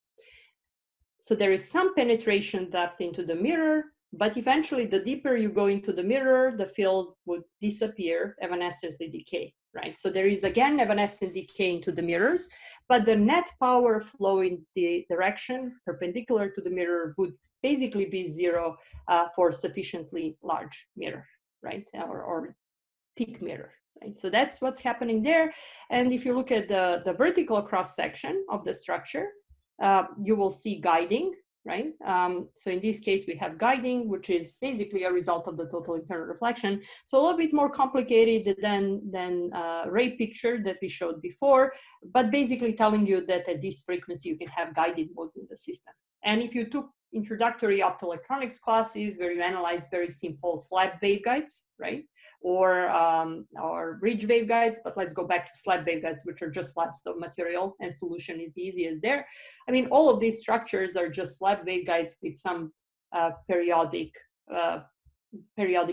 So there is some penetration depth into the mirror, but eventually the deeper you go into the mirror, the field would disappear, evanescently decay, right? So there is again evanescent decay into the mirrors, but the net power flow in the direction perpendicular to the mirror would basically be zero for sufficiently large mirror, right? Or thick mirror, right? So that's what's happening there. And if you look at the vertical cross section of the structure, you will see guiding, right? So in this case, we have guiding, which is basically a result of the total internal reflection. So a little bit more complicated than ray picture that we showed before, but basically telling you that at this frequency, you can have guided modes in the system. And if you took introductory optoelectronics classes where you analyze very simple slab waveguides, right? Or bridge waveguides, but let's go back to slab waveguides, which are just slabs of material, and solution is the easiest there. I mean, all of these structures are just slab waveguides with some periodic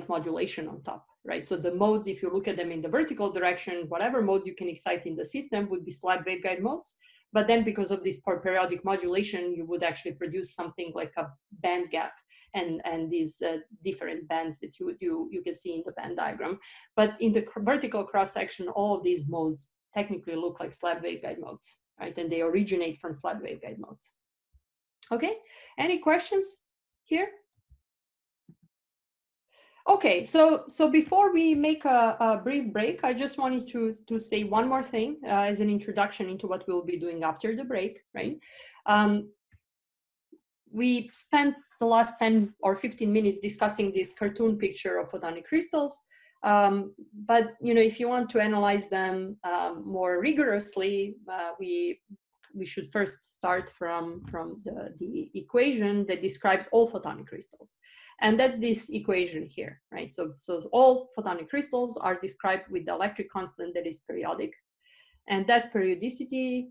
modulation on top, right? So the modes, if you look at them in the vertical direction, whatever modes you can excite in the system would be slab waveguide modes. But then because of this periodic modulation, you would actually produce something like a band gap and these different bands that you can see in the band diagram. But in the vertical cross section, all of these modes technically look like slab waveguide modes, right? And they originate from slab waveguide modes. Okay, any questions here? Okay, so before we make a brief break, I just wanted to say one more thing as an introduction into what we'll be doing after the break, right? We spent the last 10 or 15 minutes discussing this cartoon picture of photonic crystals. But you know, if you want to analyze them more rigorously, we should first start from the equation that describes all photonic crystals. And that's this equation here, right? So all photonic crystals are described with the electric constant that is periodic. And that periodicity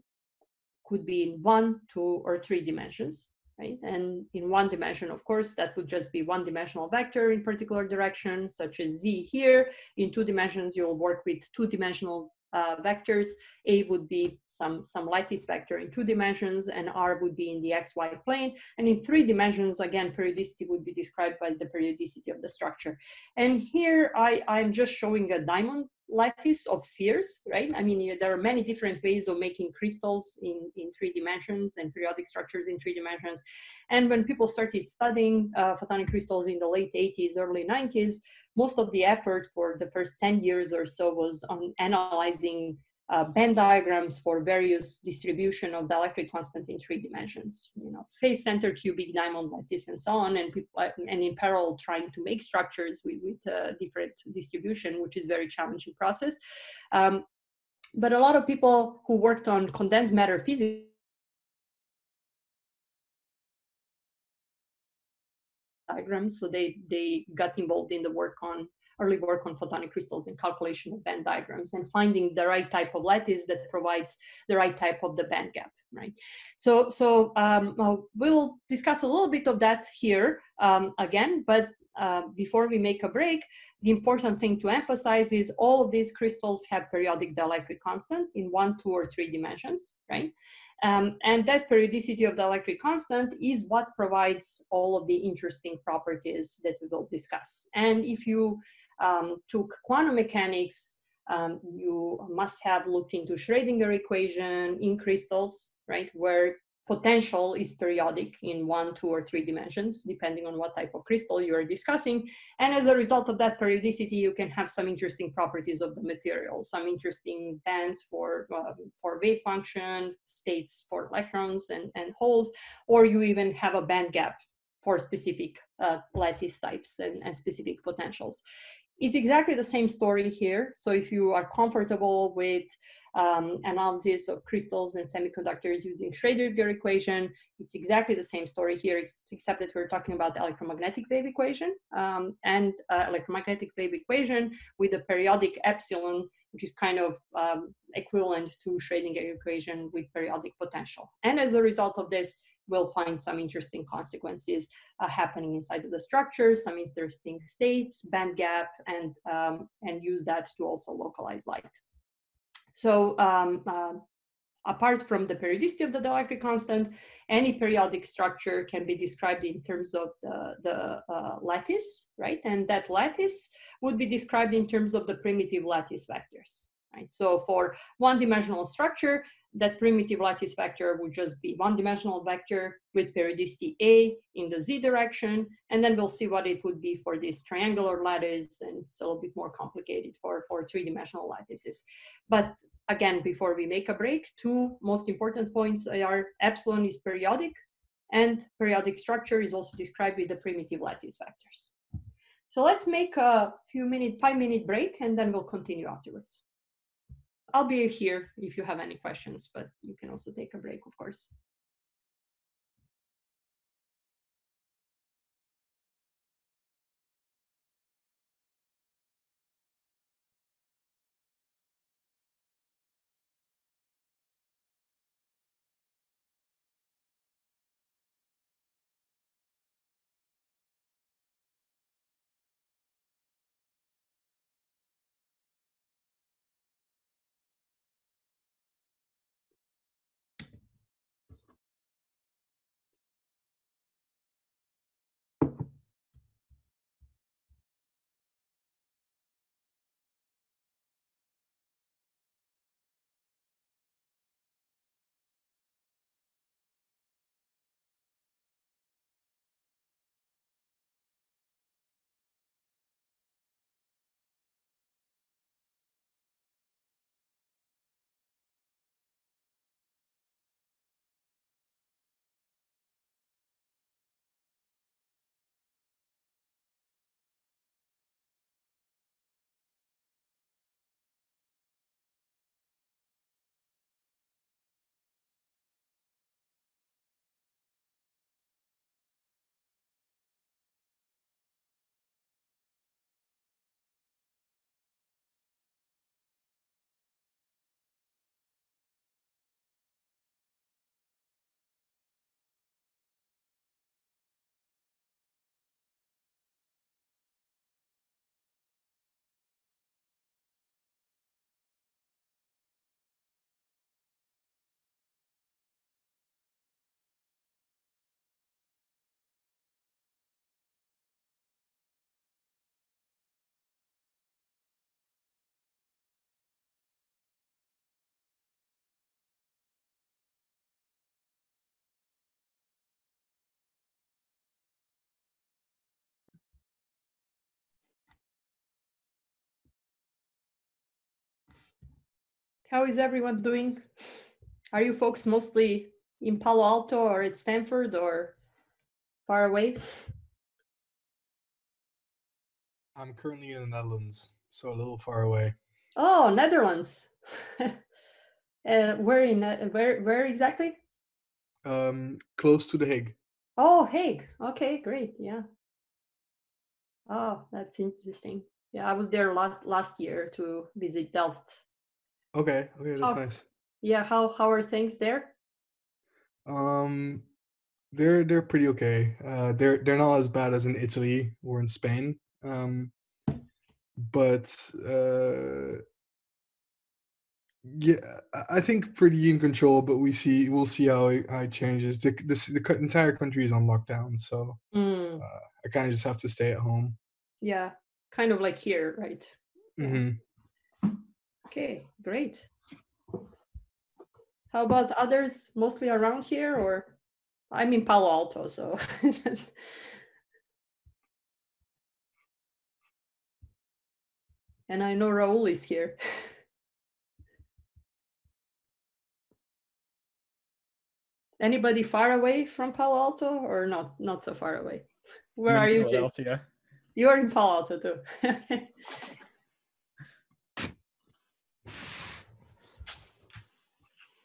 could be in 1, 2, or 3 dimensions. right? And in one dimension, of course, that would just be one-dimensional vector in particular direction, such as z here. In 2 dimensions, you'll work with 2-dimensional vectors. A would be some lattice vector in 2 dimensions, and R would be in the xy plane. And in 3 dimensions, again, periodicity would be described by the periodicity of the structure. And here I'm just showing a diamond lattice of spheres, right? I mean, there are many different ways of making crystals in 3 dimensions and periodic structures in 3 dimensions. And when people started studying photonic crystals in the late 80s, early 90s, most of the effort for the first 10 years or so was on analyzing band diagrams for various distribution of the electric constant in 3 dimensions, you know, face center, cubic, diamond lattice, and so on. And people, and in parallel, trying to make structures with different distribution, which is very challenging process. But a lot of people who worked on condensed matter physics diagrams, so they got involved in the early work on photonic crystals and calculation of band diagrams and finding the right type of lattice that provides the right type of the band gap, right? So we'll discuss a little bit of that here again, but before we make a break, the important thing to emphasize is all of these crystals have periodic dielectric constant in 1, 2, or 3 dimensions, right? And that periodicity of the electric constant is what provides all of the interesting properties that we will discuss. And if you took quantum mechanics, you must have looked into Schrödinger equation in crystals, right? Where potential is periodic in 1, 2, or 3 dimensions, depending on what type of crystal you are discussing. And as a result of that periodicity, you can have some interesting properties of the material, some interesting bands for wave function, states for electrons and holes, or you even have a band gap for specific lattice types and specific potentials. It's exactly the same story here. So if you are comfortable with analysis of crystals and semiconductors using Schrödinger equation, it's exactly the same story here, except that we're talking about the electromagnetic wave equation and electromagnetic wave equation with a periodic epsilon, which is kind of equivalent to Schrödinger equation with periodic potential. And as a result of this, we'll find some interesting consequences happening inside of the structure, some interesting states, band gap, and use that to also localize light. So apart from the periodicity of the dielectric constant, any periodic structure can be described in terms of the lattice, right? And that lattice would be described in terms of the primitive lattice vectors, right? So for one-dimensional structure, that primitive lattice vector would just be one-dimensional vector with periodicity A in the Z direction. And then we'll see what it would be for this triangular lattice. And it's a little bit more complicated for 3-dimensional lattices. But again, before we make a break, 2 most important points are epsilon is periodic, and periodic structure is also described with the primitive lattice vectors. So let's make a 5-minute break, and then we'll continue afterwards. I'll be here if you have any questions, but you can also take a break, of course. How is everyone doing? Are you folks mostly in Palo Alto or at Stanford or far away? I'm currently in the Netherlands, so a little far away. Oh, Netherlands. Where exactly? Close to The Hague. Oh, Hague. Okay, great. Yeah. Oh, that's interesting. Yeah, I was there last year to visit Delft. Okay, that's nice. Yeah, how are things there? They're pretty okay. They're not as bad as in Italy or in Spain. But yeah, I think pretty in control. But we'll see how it changes. The entire country is on lockdown, so I kind of just have to stay at home. Yeah, kind of like here, right? Mm-hmm. Okay, great. How about others, mostly around here, or I'm in Palo Alto, so. And I know Raul is here. Anybody far away from Palo Alto or not so far away? Where I'm are in you, Philadelphia. Jason? You're in Palo Alto too.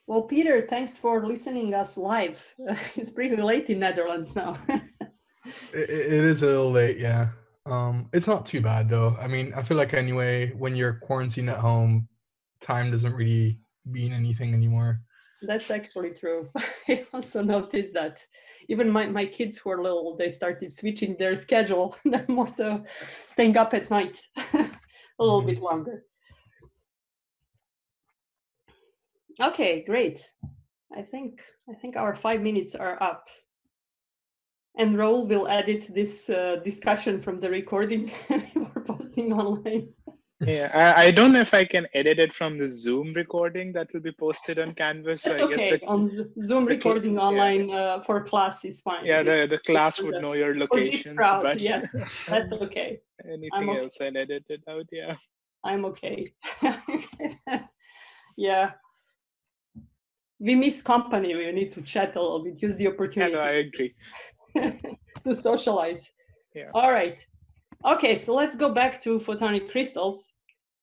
Well, Peter, thanks for listening us live. It's pretty late in Netherlands now. It is a little late, yeah. It's not too bad though. I mean, I feel like anyway, when you're quarantined at home, time doesn't really mean anything anymore. That's actually true. I also noticed that even my kids who are little, they started switching their schedule. They're more to staying up at night a little bit longer. Okay, great. I think our 5 minutes are up. And Raul will edit this discussion from the recording we're posting online. Yeah, I don't know if I can edit it from the Zoom recording that will be posted on Canvas. So That's I guess okay. On Zoom recording online for class is fine. Yeah, the class would know your locations, but yes, that's okay. Anything else I'll edit it out, yeah. I'm okay. Yeah. We miss company. We need to chat a little bit, use the opportunity. Yeah, no, I agree. To socialize. Yeah. All right. Okay, so let's go back to photonic crystals.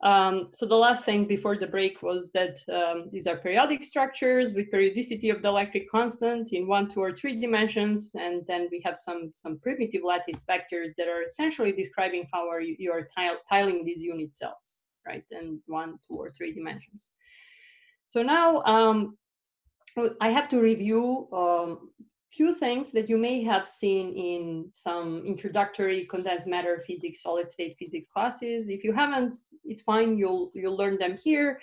So the last thing before the break was that these are periodic structures with periodicity of the electric constant in 1, 2, or 3 dimensions, and then we have some primitive lattice vectors that are essentially describing how you are tiling these unit cells, right, in 1, 2, or 3 dimensions. So now I have to review few things that you may have seen in some introductory condensed matter physics, solid state physics classes. If you haven't, it's fine, you'll learn them here.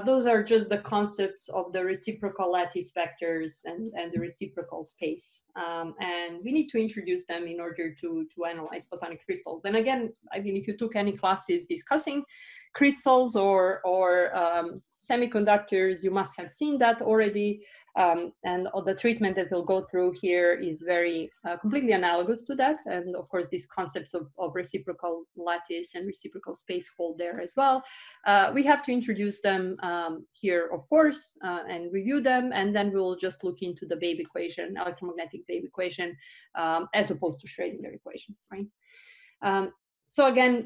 Those are just the concepts of the reciprocal lattice vectors and the reciprocal space. And we need to introduce them in order to analyze photonic crystals. And again, I mean, if you took any classes discussing crystals or semiconductors, you must have seen that already. And the treatment that we'll go through here is very completely analogous to that. And of course, these concepts of reciprocal lattice and reciprocal space hold there as well. We have to introduce them here, of course, and review them. And then we'll just look into the wave equation, electromagnetic wave equation, as opposed to Schrödinger equation, right? So again,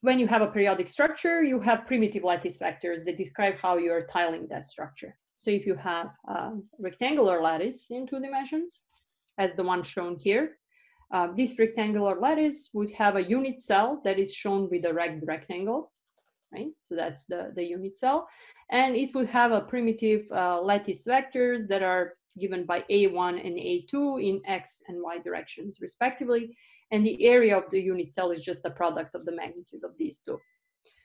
when you have a periodic structure, you have primitive lattice vectors that describe how you're tiling that structure. So if you have a rectangular lattice in 2 dimensions, as the one shown here, this rectangular lattice would have a unit cell that is shown with a rectangle, right? So that's the unit cell. And it would have a primitive lattice vectors that are given by A1 and A2 in X and Y directions, respectively. And the area of the unit cell is just the product of the magnitude of these two.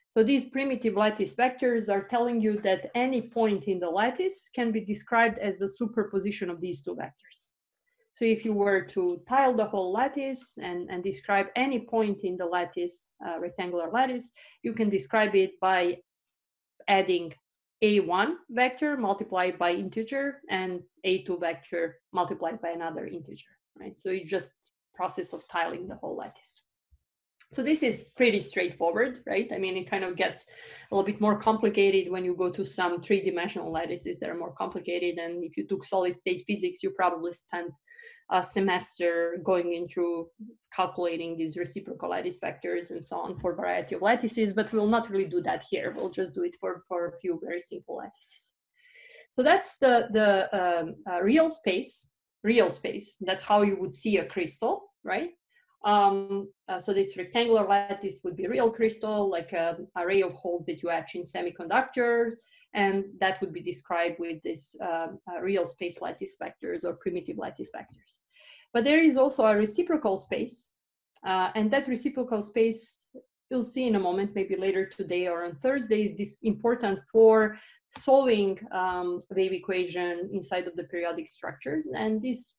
So these primitive lattice vectors are telling you that any point in the lattice can be described as a superposition of these 2 vectors. So if you were to tile the whole lattice and describe any point in the lattice, rectangular lattice, you can describe it by adding A1 vector multiplied by integer and A2 vector multiplied by another integer, right? So it's just process of tiling the whole lattice. So this is pretty straightforward, right? I mean, it kind of gets a little bit more complicated when you go to some three-dimensional lattices that are more complicated. And if you took solid state physics, you probably spent a semester going into calculating these reciprocal lattice vectors and so on for a variety of lattices, but we'll not really do that here. We'll just do it for a few very simple lattices. So that's the real space. That's how you would see a crystal, right? So this rectangular lattice would be a real crystal, like an array of holes that you etch in semiconductors, and that would be described with this real space lattice vectors or primitive lattice vectors. But there is also a reciprocal space, and that reciprocal space, you'll see in a moment, maybe later today or on Thursday, is this important for solving wave equation inside of the periodic structures. And this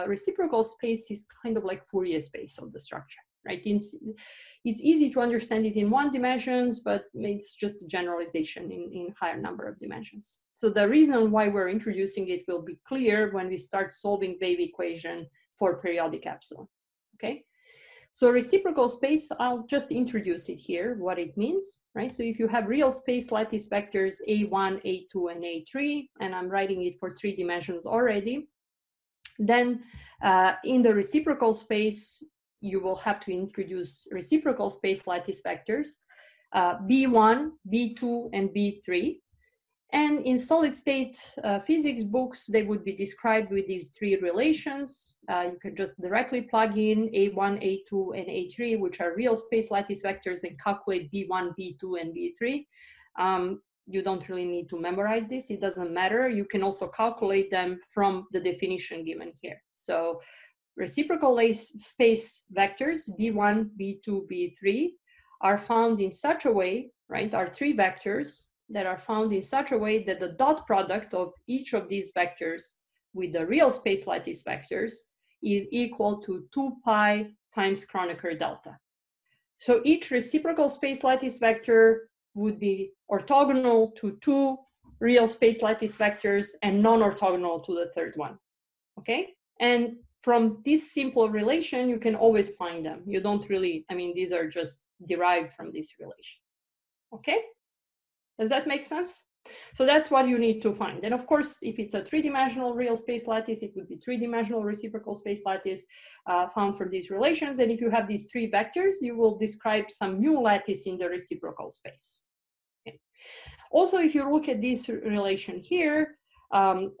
reciprocal space is kind of like Fourier space of the structure, right? It's easy to understand it in one dimensions, but it's just a generalization in higher number of dimensions. So the reason why we're introducing it will be clear when we start solving wave equation for periodic epsilon, okay? So reciprocal space, I'll just introduce it here, what it means, right? So if you have real space lattice vectors A1, A2, and A3, and I'm writing it for 3 dimensions already, then in the reciprocal space, you will have to introduce reciprocal space lattice vectors, B1, B2, and B3. And in solid state physics books, they would be described with these 3 relations. You can just directly plug in A1, A2, and A3, which are real space lattice vectors, and calculate B1, B2, and B3. You don't really need to memorize this. It doesn't matter. You can also calculate them from the definition given here. So reciprocal space vectors, B1, B2, B3, are found in such a way, right, are 3 vectors that are found in such a way that the dot product of each of these vectors with the real space lattice vectors is equal to 2 pi times Kronecker delta. So each reciprocal space lattice vector would be orthogonal to 2 real space lattice vectors and non-orthogonal to the third one, okay? And from this simple relation, you can always find them. You don't really, I mean, these are just derived from this relation, okay? Does that make sense? So that's what you need to find. And of course, if it's a 3-dimensional real space lattice, it would be 3-dimensional reciprocal space lattice found from these relations. And if you have these 3 vectors, you will describe some new lattice in the reciprocal space. Okay. Also, if you look at this relation here,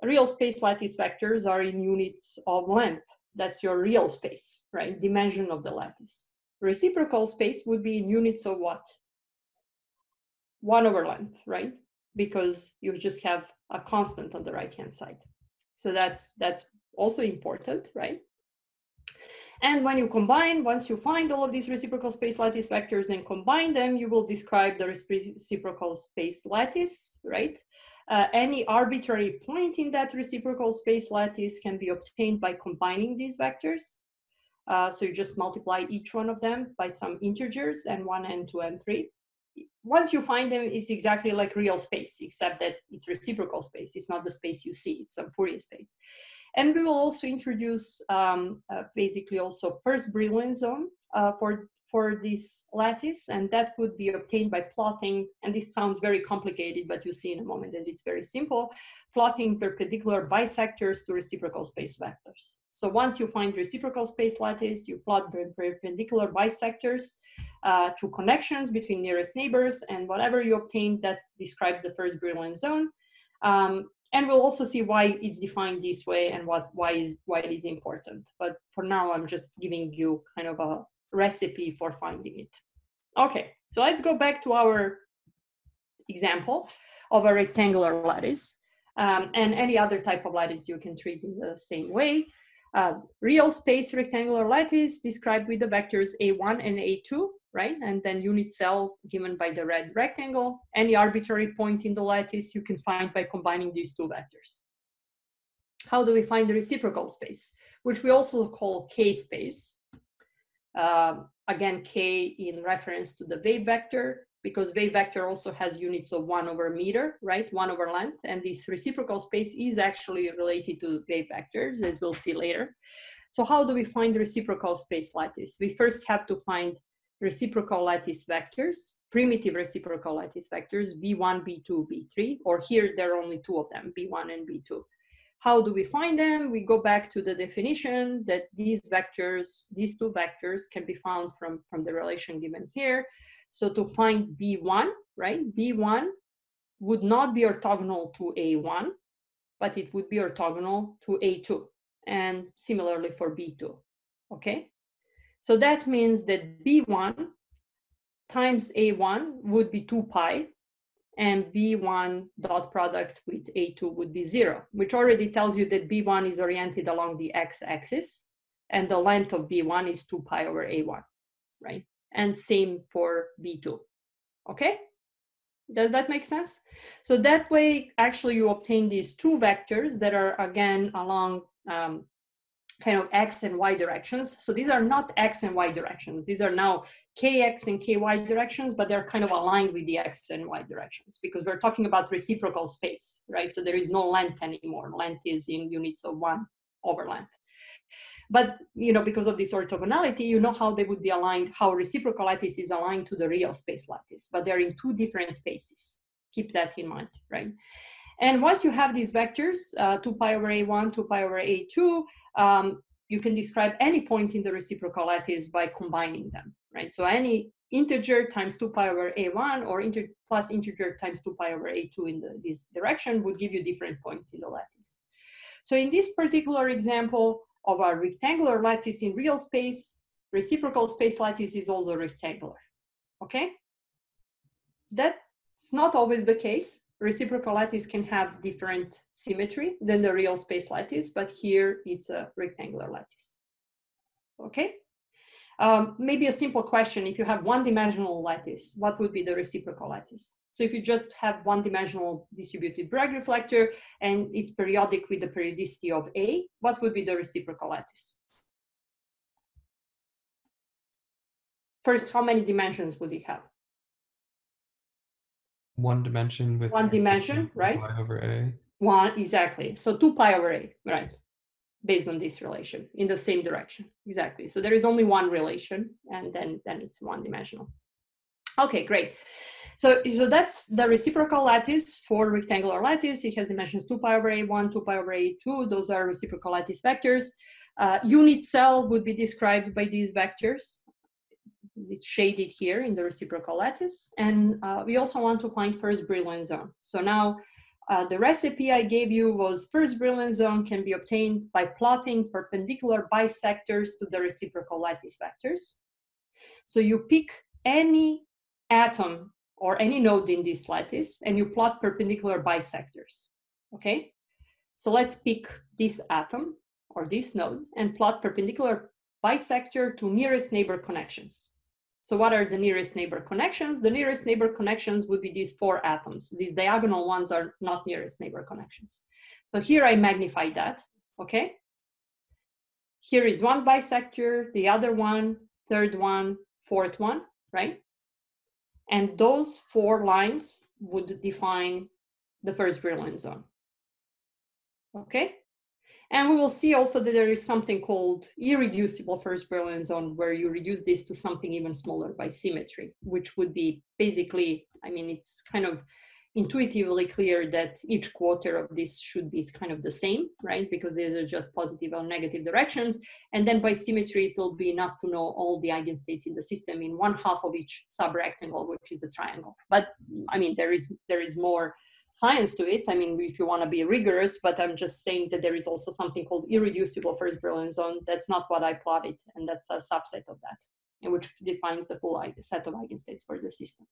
real space lattice vectors are in units of length. That's your real space, right? Dimension of the lattice. Reciprocal space would be in units of what? 1 over length, right? Because you just have a constant on the right-hand side. So that's also important, right? And when you combine, once you find all of these reciprocal space lattice vectors and combine them, you will describe the reciprocal space lattice, right? Any arbitrary point in that reciprocal space lattice can be obtained by combining these vectors. So you just multiply each one of them by some integers, n1, n2, n3. Once you find them, it's exactly like real space, except that it's reciprocal space. It's not the space you see, it's some Fourier space. And we will also introduce basically also first Brillouin zone for this lattice, and that would be obtained by plotting, and this sounds very complicated, but you see in a moment that it's very simple, plotting perpendicular bisectors to reciprocal space vectors. So once you find reciprocal space lattice, you plot perpendicular bisectors to connections between nearest neighbors, and whatever you obtain, that describes the first Brillouin zone. And we'll also see why it's defined this way and why it is important. But for now, I'm just giving you kind of a recipe for finding it. Okay, so let's go back to our example of a rectangular lattice. And any other type of lattice you can treat in the same way. Real space rectangular lattice described with the vectors A1 and A2, right? And then unit cell given by the red rectangle. Any arbitrary point in the lattice you can find by combining these 2 vectors. How do we find the reciprocal space, which we also call K space? Again, K in reference to the wave vector, because wave vector also has units of 1 over meter, right? 1 over length. And this reciprocal space is actually related to wave vectors, as we'll see later. So how do we find the reciprocal space lattice? We first have to find reciprocal lattice vectors, primitive reciprocal lattice vectors, B1, B2, B3, or here there are only two of them, B1 and B2. How do we find them? We go back to the definition that these vectors, these two vectors can be found from the relation given here. So to find B1, right, B1 would not be orthogonal to A1, but it would be orthogonal to A2, and similarly for B2, okay? So that means that B1 times A1 would be 2 pi, and B1 dot product with A2 would be 0, which already tells you that B1 is oriented along the x-axis, and the length of B1 is 2 pi over A1, right? And same for B2, okay? Does that make sense? So that way, actually, you obtain these two vectors that are, again, along kind of x and y directions. So these are not x and y directions. These are now kx and ky directions, but they're kind of aligned with the x and y directions because we're talking about reciprocal space, right? So there is no length anymore. Length is in units of 1 over length. But, you know, because of this orthogonality, you know how they would be aligned, how reciprocal lattice is aligned to the real space lattice, but they're in two different spaces. Keep that in mind, right? And once you have these vectors, 2 pi over A1, 2 pi over A2, you can describe any point in the reciprocal lattice by combining them, right? So any integer times 2 pi over A1 or plus integer times 2 pi over A2 in this direction would give you different points in the lattice. So in this particular example of a rectangular lattice in real space, reciprocal space lattice is also rectangular, okay? That's not always the case. Reciprocal lattice can have different symmetry than the real space lattice, but here it's a rectangular lattice, okay? Maybe a simple question, if you have one-dimensional lattice, what would be the reciprocal lattice? So if you just have one-dimensional distributed Bragg reflector and it's periodic with the periodicity of A, what would be the reciprocal lattice? First, how many dimensions would it have? One dimension with one dimension, right? Pi over A. One, exactly. So 2 pi over A, right? Based on this relation in the same direction, exactly. So there is only one relation, and then it's one-dimensional. Okay, great. So that's the reciprocal lattice for rectangular lattice. It has dimensions 2 pi over A1, 2 pi over A2. Those are reciprocal lattice vectors. Unit cell would be described by these vectors. It's shaded here in the reciprocal lattice. And we also want to find first Brillouin zone. So now the recipe I gave you was first Brillouin zone can be obtained by plotting perpendicular bisectors to the reciprocal lattice vectors. So you pick any atom or any node in this lattice and you plot perpendicular bisectors, okay? So let's pick this atom or this node and plot perpendicular bisector to nearest neighbor connections. So what are the nearest neighbor connections? The nearest neighbor connections would be these 4 atoms. These diagonal ones are not nearest neighbor connections. So here I magnify that, okay? Here is one bisector, the other one, third one, fourth one, right? And those 4 lines would define the first Brillouin zone, okay? And we will see also that there is something called irreducible first Brillouin zone, where you reduce this to something even smaller by symmetry, which would be basically, I mean, it's kind of intuitively clear that each quarter of this should be kind of the same, right? Because these are just positive or negative directions. And then by symmetry, it will be enough to know all the eigenstates in the system in 1/2 of each subrectangle, which is a triangle. But I mean, there is more science to it. I mean, if you want to be rigorous, but I'm just saying that there is also something called irreducible first Brillouin zone. That's not what I plotted, and that's a subset of that, which defines the full set of eigenstates for the system.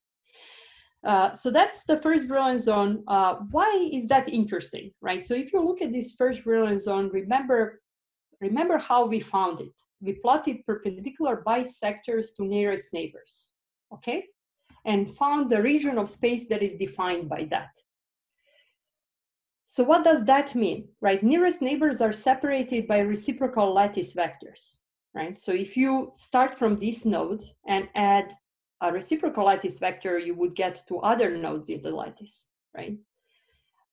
So that's the first Brillouin zone. Why is that interesting, right? So if you look at this first Brillouin zone, remember how we found it. We plotted perpendicular bisectors to nearest neighbors, okay? And found the region of space that is defined by that. So what does that mean, right? Nearest neighbors are separated by reciprocal lattice vectors, right? So if you start from this node and add a reciprocal lattice vector, you would get to other nodes in the lattice, right?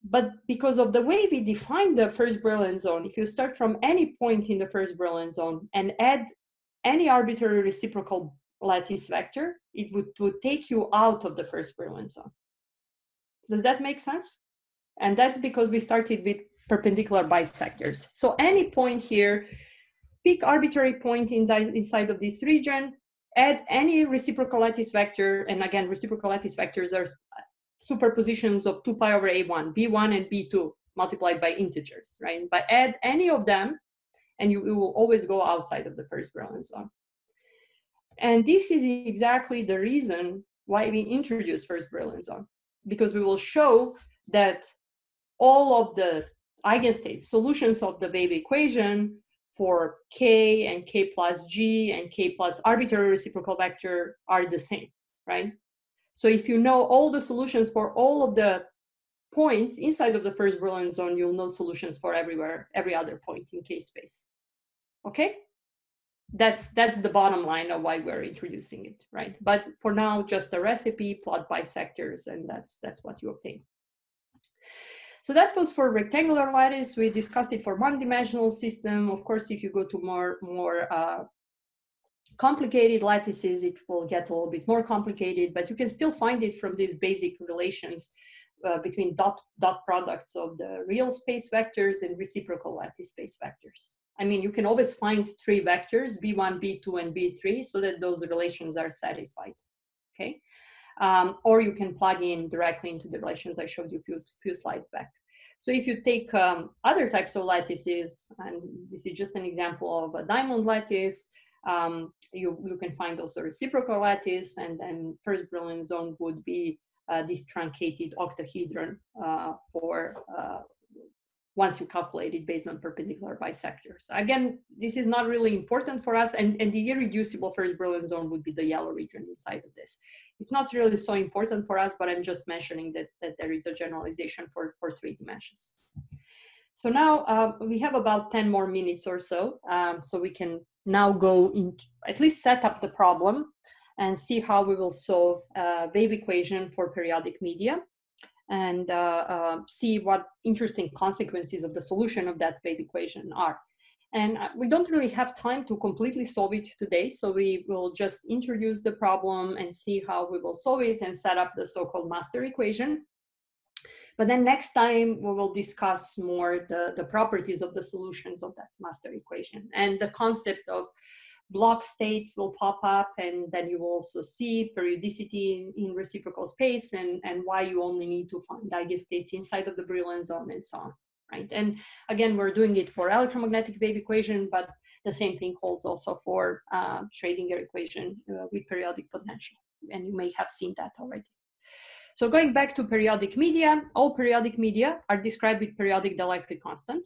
But because of the way we define the first Brillouin zone, if you start from any point in the first Brillouin zone and add any arbitrary reciprocal lattice vector, it would take you out of the first Brillouin zone. Does that make sense? And that's because we started with perpendicular bisectors. So any point here, pick arbitrary point inside of this region, add any reciprocal lattice vector, and again, reciprocal lattice vectors are superpositions of 2 pi over a1, b1 and b2 multiplied by integers, right? But add any of them, and you will always go outside of the first Brillouin zone. And this is exactly the reason why we introduced first Brillouin zone, because we will show that all of the eigenstates, solutions of the wave equation for k and k plus g and k plus arbitrary reciprocal vector are the same, right? So if you know all the solutions for all of the points inside of the first Brillouin zone, you'll know solutions for every other point in K space. Okay? That's the bottom line of why we're introducing it, right? But for now, just a recipe, plot bisectors, and that's what you obtain. So that was for rectangular lattice. We discussed it for one-dimensional system. Of course, if you go to more complicated lattices, it will get a little bit more complicated, but you can still find it from these basic relations between dot products of the real space vectors and reciprocal lattice space vectors. I mean, you can always find 3 vectors, b1, b2, and b3, so that those relations are satisfied, okay? Or you can plug in directly into the relations I showed you a few slides back. So if you take other types of lattices, and this is just an example of a diamond lattice, you can find also reciprocal lattice, and then first Brillouin zone would be this truncated octahedron for once you calculate it based on perpendicular bisectors. Again, this is not really important for us, and the irreducible first Brillouin zone would be the yellow region inside of this. It's not really so important for us, but I'm just mentioning that there is a generalization for 3 dimensions. So now we have about 10 more minutes or so, so we can now go into, at least set up the problem and see how we will solve a wave equation for periodic media, and see what interesting consequences of the solution of that wave equation are. And we don't really have time to completely solve it today, so we will just introduce the problem and see how we will solve it and set up the so-called master equation. But then next time we will discuss more the properties of the solutions of that master equation, and the concept of block states will pop up, and then you will also see periodicity in reciprocal space, and why you only need to find eigenstates inside of the Brillouin zone, and so on, right? And again, we're doing it for electromagnetic wave equation, but the same thing holds also for Schrödinger equation with periodic potential, and you may have seen that already. So going back to periodic media, all periodic media are described with periodic dielectric constant.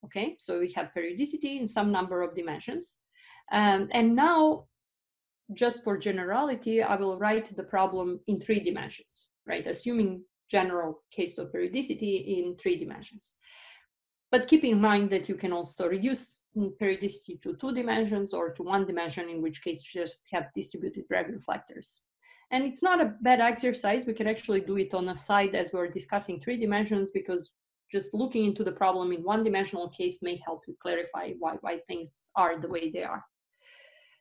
Okay, so we have periodicity in some number of dimensions. And now, just for generality, I will write the problem in 3 dimensions, right? Assuming general case of periodicity in 3 dimensions. But keep in mind that you can also reduce periodicity to 2 dimensions or to 1 dimension, in which case you just have distributed Bragg reflectors. And it's not a bad exercise. We can actually do it on the side as we're discussing 3 dimensions, because just looking into the problem in 1-dimensional case may help you clarify why things are the way they are.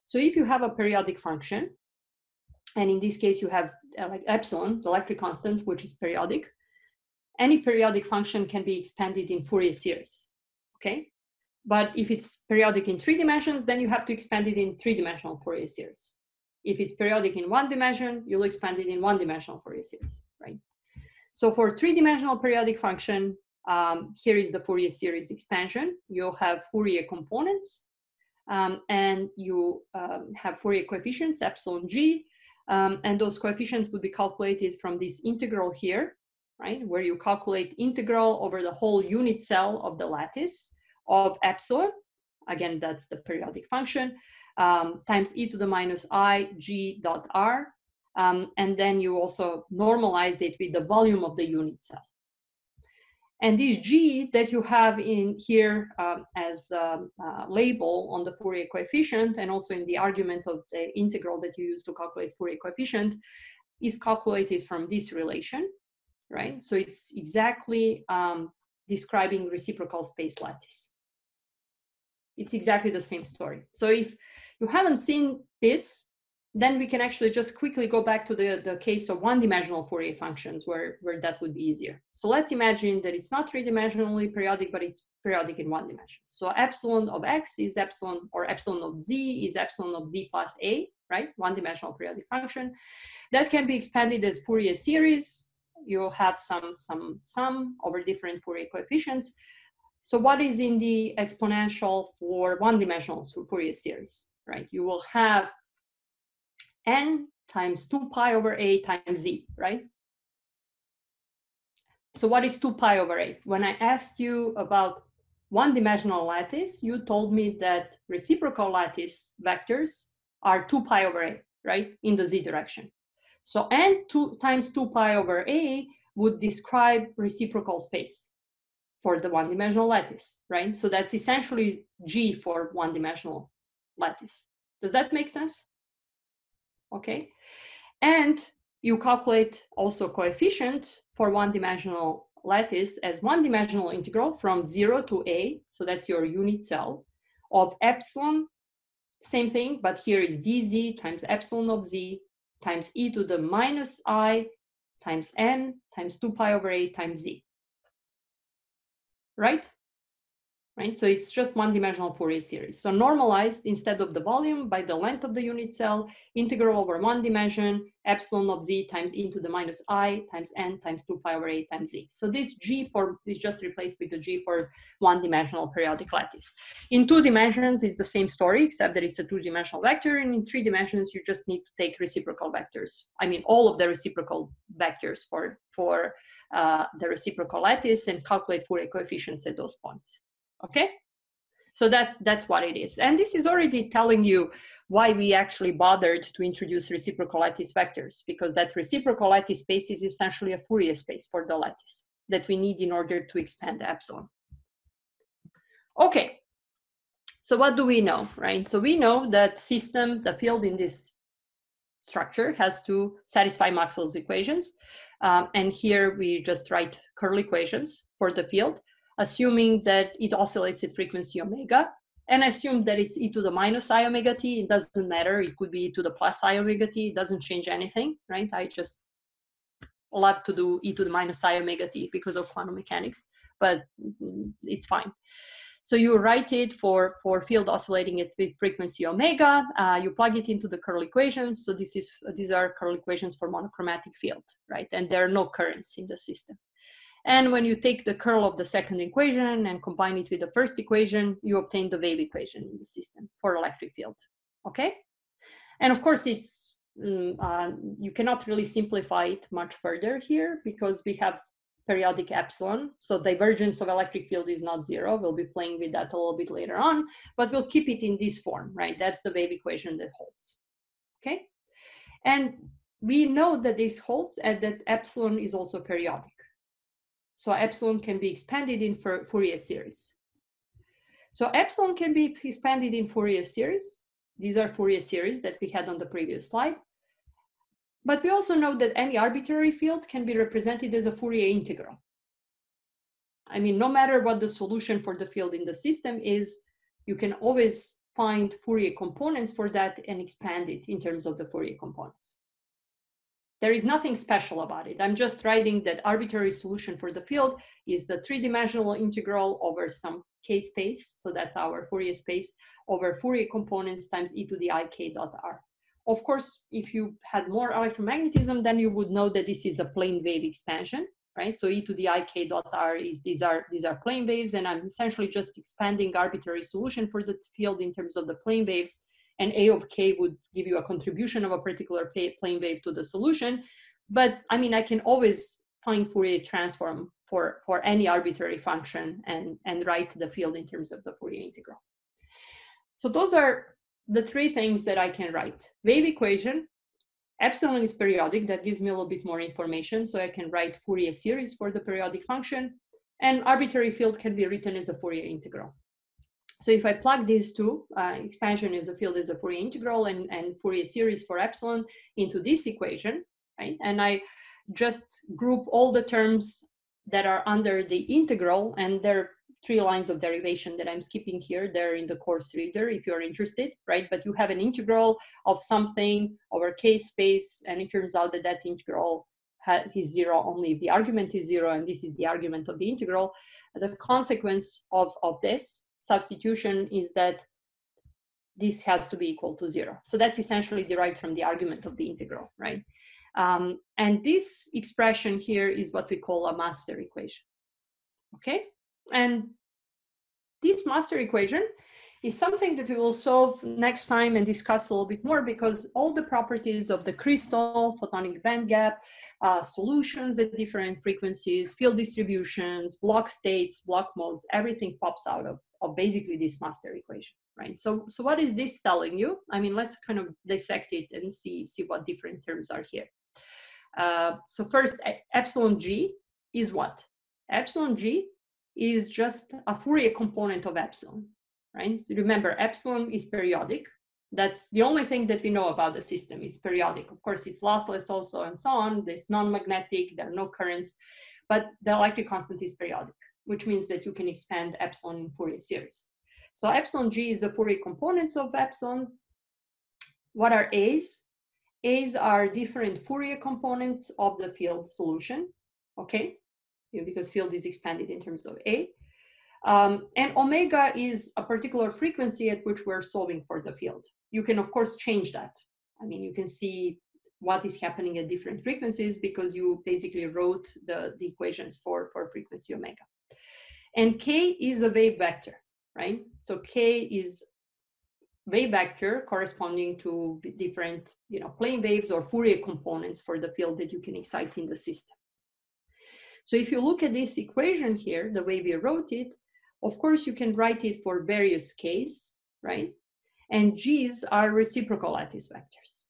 So if you have a periodic function, and in this case you have like epsilon, the electric constant, which is periodic, any periodic function can be expanded in Fourier series, okay? But if it's periodic in 3 dimensions, then you have to expand it in 3-dimensional Fourier series. If it's periodic in 1 dimension, you'll expand it in 1-dimensional Fourier series, right? So for 3-dimensional periodic function, here is the Fourier series expansion. You'll have Fourier components, and you have Fourier coefficients, epsilon g, and those coefficients would be calculated from this integral here, right? Where you calculate integral over the whole unit cell of the lattice of epsilon. Again, that's the periodic function, times e to the minus I g dot r. And then you also normalize it with the volume of the unit cell. And this g that you have in here as a label on the Fourier coefficient, and also in the argument of the integral that you use to calculate Fourier coefficient, is calculated from this relation, right? So it's exactly describing reciprocal space lattice. It's exactly the same story. So if you haven't seen this, then we can actually just quickly go back to the case of one-dimensional Fourier functions where that would be easier. So let's imagine that it's not three-dimensionally periodic, but it's periodic in one dimension. So epsilon of x is epsilon, or epsilon of z is epsilon of z plus a, right? One-dimensional periodic function. That can be expanded as Fourier series. You'll have some sum over different Fourier coefficients. So what is in the exponential for one-dimensional Fourier series, right? You will have n times 2 pi over a times z, right? So what is 2 pi over a? When I asked you about one-dimensional lattice, you told me that reciprocal lattice vectors are 2 pi over a, right, in the z direction. So n times 2 pi over a would describe reciprocal space for the one-dimensional lattice, right? So that's essentially G for one-dimensional lattice. Does that make sense? Okay. And you calculate also coefficient for one-dimensional lattice as one-dimensional integral from 0 to a, so that's your unit cell, of epsilon, same thing, but here is dz times epsilon of z times e to the minus I times n times 2 pi over a times z. Right? Right? So it's just one-dimensional Fourier series. So normalized instead of the volume by the length of the unit cell, integral over one dimension, epsilon of z times e to the minus I times n times 2 pi over a times z. So this G for is just replaced with the G for one-dimensional periodic lattice. In 2 dimensions, it's the same story, except that it's a 2-dimensional vector. And in 3 dimensions, you just need to take reciprocal vectors. I mean, all of the reciprocal vectors for the reciprocal lattice and calculate Fourier coefficients at those points. Okay, so that's what it is. And this is already telling you why we actually bothered to introduce reciprocal lattice vectors, because that reciprocal lattice space is essentially a Fourier space for the lattice that we need in order to expand the epsilon. Okay, so what do we know, right? So we know that the field in this structure has to satisfy Maxwell's equations. And here we just write curl equations for the field, assuming that it oscillates at frequency omega, and assume that it's e to the minus I omega t. It doesn't matter. It could be e to the plus I omega t. It doesn't change anything, right? I just love to do e to the minus I omega t because of quantum mechanics, but it's fine. So you write it for field oscillating at frequency omega. You plug it into the curl equations. So these are curl equations for monochromatic field, right? And there are no currents in the system. And when you take the curl of the second equation and combine it with the first equation, you obtain the wave equation in the system for electric field, okay? And of course, it's you cannot really simplify it much further here because we have periodic epsilon. So divergence of electric field is not 0. We'll be playing with that a little bit later on, but we'll keep it in this form, right? That's the wave equation that holds, okay? And we know that this holds and that epsilon is also periodic. So epsilon can be expanded in Fourier series. So epsilon can be expanded in Fourier series. These are Fourier series that we had on the previous slide. But we also know that any arbitrary field can be represented as a Fourier integral. I mean, no matter what the solution for the field in the system is, you can always find Fourier components for that and expand it in terms of the Fourier components. There is nothing special about it. I'm just writing that arbitrary solution for the field is the 3-dimensional integral over some k space. So that's our Fourier space over Fourier components times e to the I k dot r. Of course, if you had more electromagnetism, then you would know that this is a plane wave expansion, right? So e to the I k dot r is these are plane waves, and I'm essentially just expanding arbitrary solution for the field in terms of the plane waves. And A of k would give you a contribution of a particular plane wave to the solution. But I mean, I can always find Fourier transform for any arbitrary function and write the field in terms of the Fourier integral. So those are the 3 things that I can write. Wave equation, epsilon is periodic. That gives me a little bit more information. So I can write Fourier series for the periodic function. And arbitrary field can be written as a Fourier integral. So if I plug these two, expansion is a field is a Fourier integral and Fourier series for epsilon into this equation, right? And I just group all the terms that are under the integral, and they're 3 lines of derivation that I'm skipping here. They're in the course reader if you're interested, right? But you have an integral of something over K space, and it turns out that that integral is 0 only if the argument is 0, and this is the argument of the integral. The consequence of this substitution is that this has to be equal to 0. So that's essentially derived from the argument of the integral, right? And this expression here is what we call a master equation, okay? And this master equation is something that we will solve next time and discuss a little bit more, because all the properties of the crystal, photonic band gap, solutions at different frequencies, field distributions, block states, block modes, everything pops out of basically this master equation, right? So what is this telling you? I mean, let's kind of dissect it and see what different terms are here. So first, epsilon g is what? Epsilon g is just a Fourier component of epsilon, right? So remember, epsilon is periodic. That's the only thing that we know about the system. It's periodic. Of course, it's lossless also and so on. There's non-magnetic, there are no currents, but the electric constant is periodic, which means that you can expand epsilon in Fourier series. So epsilon g is the Fourier components of epsilon. What are A's? A's are different Fourier components of the field solution, okay? Because field is expanded in terms of A. And omega is a particular frequency at which we're solving for the field. You can, of course, change that. I mean, you can see what is happening at different frequencies because you basically wrote the equations for frequency omega. And K is a wave vector, right? So K is wave vector corresponding to different, plane waves or Fourier components for the field that you can excite in the system. So if you look at this equation here, the way we wrote it, of course, you can write it for various Ks, right? And Gs are reciprocal lattice vectors.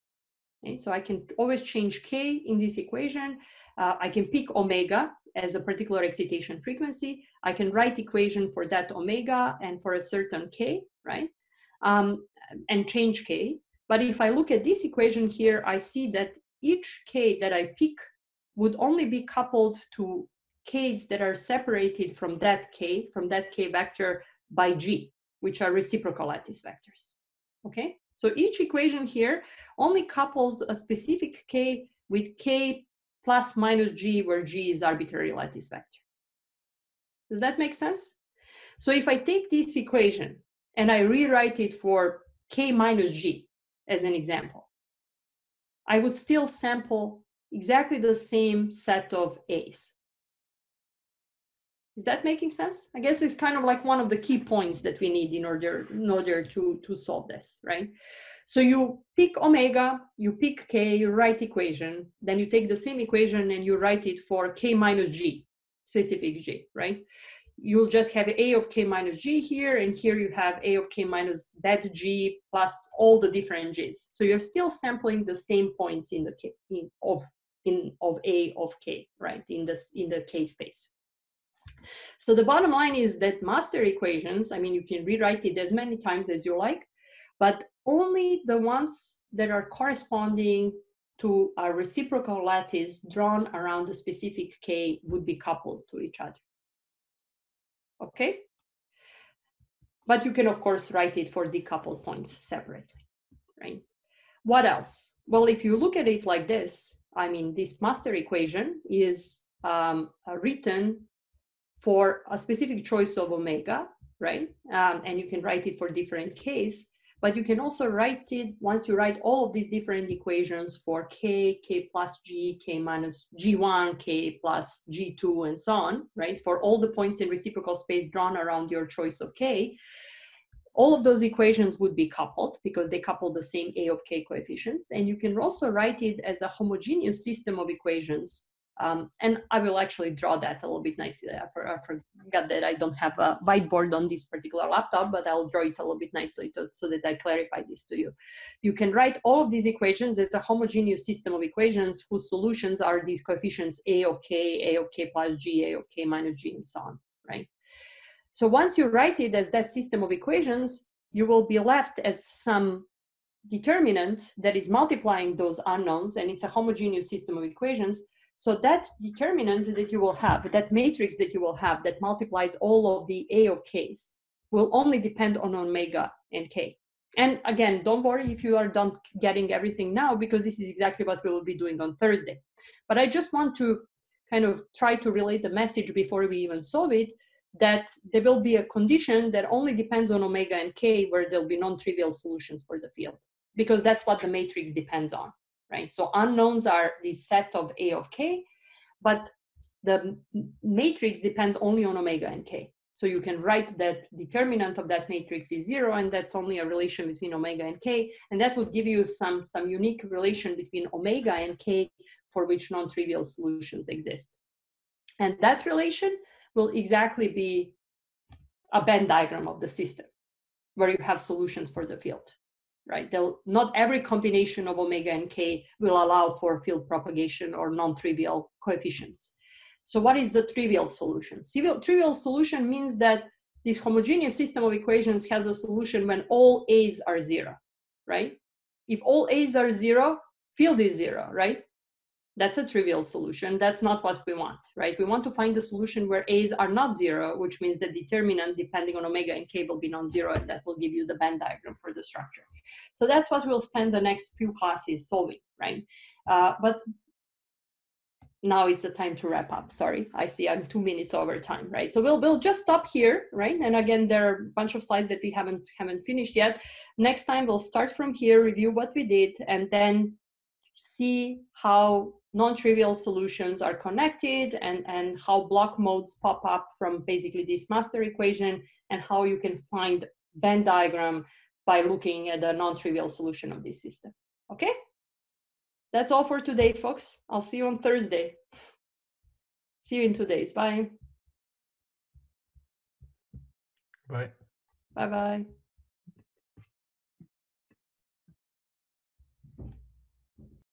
Okay? So I can always change K in this equation. I can pick omega as a particular excitation frequency. I can write equation for that omega and for a certain K, right? And change K. But if I look at this equation here, I see that each K that I pick would only be coupled to Ks that are separated from that K vector by G, which are reciprocal lattice vectors, okay? So each equation here only couples a specific K with K plus minus G, where G is arbitrary lattice vector. Does that make sense? So if I take this equation and I rewrite it for K minus G as an example, I would still sample exactly the same set of A's. Is that making sense? I guess it's kind of like one of the key points that we need in order to solve this, right? So you pick omega, you pick K, you write equation, then you take the same equation and you write it for K minus G, specific G, right? You'll just have A of K minus G here, and here you have A of K minus that G plus all the different G's. So you're still sampling the same points in the K, of A of K, right? In the K space. So the bottom line is that master equations, I mean, you can rewrite it as many times as you like, but only the ones that are corresponding to a reciprocal lattice drawn around a specific K would be coupled to each other. Okay? But you can, of course, write it for decoupled points separately, right? What else? Well, if you look at it like this, I mean, this master equation is written for a specific choice of omega, right? And you can write it for different Ks, but you can also write it, once you write all of these different equations for K, K plus G, K minus G1, K plus G2, and so on, right? For all the points in reciprocal space drawn around your choice of K, all of those equations would be coupled because they couple the same A of K coefficients. And you can also write it as a homogeneous system of equations. And I will actually draw that a little bit nicely. I forgot that I don't have a whiteboard on this particular laptop, but I'll draw it a little bit nicely so that I clarify this to you. You can write all of these equations as a homogeneous system of equations whose solutions are these coefficients A of K plus G, A of K minus G, and so on, right? So once you write it as that system of equations, you will be left as some determinant that is multiplying those unknowns, and it's a homogeneous system of equations. So that determinant that you will have, that matrix that you will have that multiplies all of the A of K's, will only depend on omega and K. And again, don't worry if you are done getting everything now, because this is exactly what we will be doing on Thursday. But I just want to kind of try to relate the message before we even solve it, that there will be a condition that only depends on omega and K, where there'll be non-trivial solutions for the field, because that's what the matrix depends on, right? So unknowns are the set of A of K, but the matrix depends only on omega and K. So you can write that determinant of that matrix is 0, and that's only a relation between omega and K, and that would give you some unique relation between omega and K for which non-trivial solutions exist. And that relation will exactly be a Venn diagram of the system, where you have solutions for the field, right? Not every combination of omega and K will allow for field propagation or non-trivial coefficients. So what is the trivial solution? Trivial solution means that this homogeneous system of equations has a solution when all A's are 0, right? If all A's are 0, field is 0, right? That's a trivial solution. That's not what we want, right? We want to find a solution where A's are not 0, which means the determinant depending on omega and K will be non-zero, and that will give you the Venn diagram for the structure. So that's what we'll spend the next few classes solving, right? But now it's the time to wrap up. Sorry, I see I'm 2 minutes over time, right? So we'll just stop here, right? And again, there are a bunch of slides that we haven't finished yet. Next time we'll start from here, review what we did, and then see how non-trivial solutions are connected, and how block modes pop up from basically this master equation, and how you can find Venn diagram by looking at the non-trivial solution of this system. Okay? That's all for today, folks. I'll see you on Thursday. See you in 2 days. Bye. Bye. Bye-bye.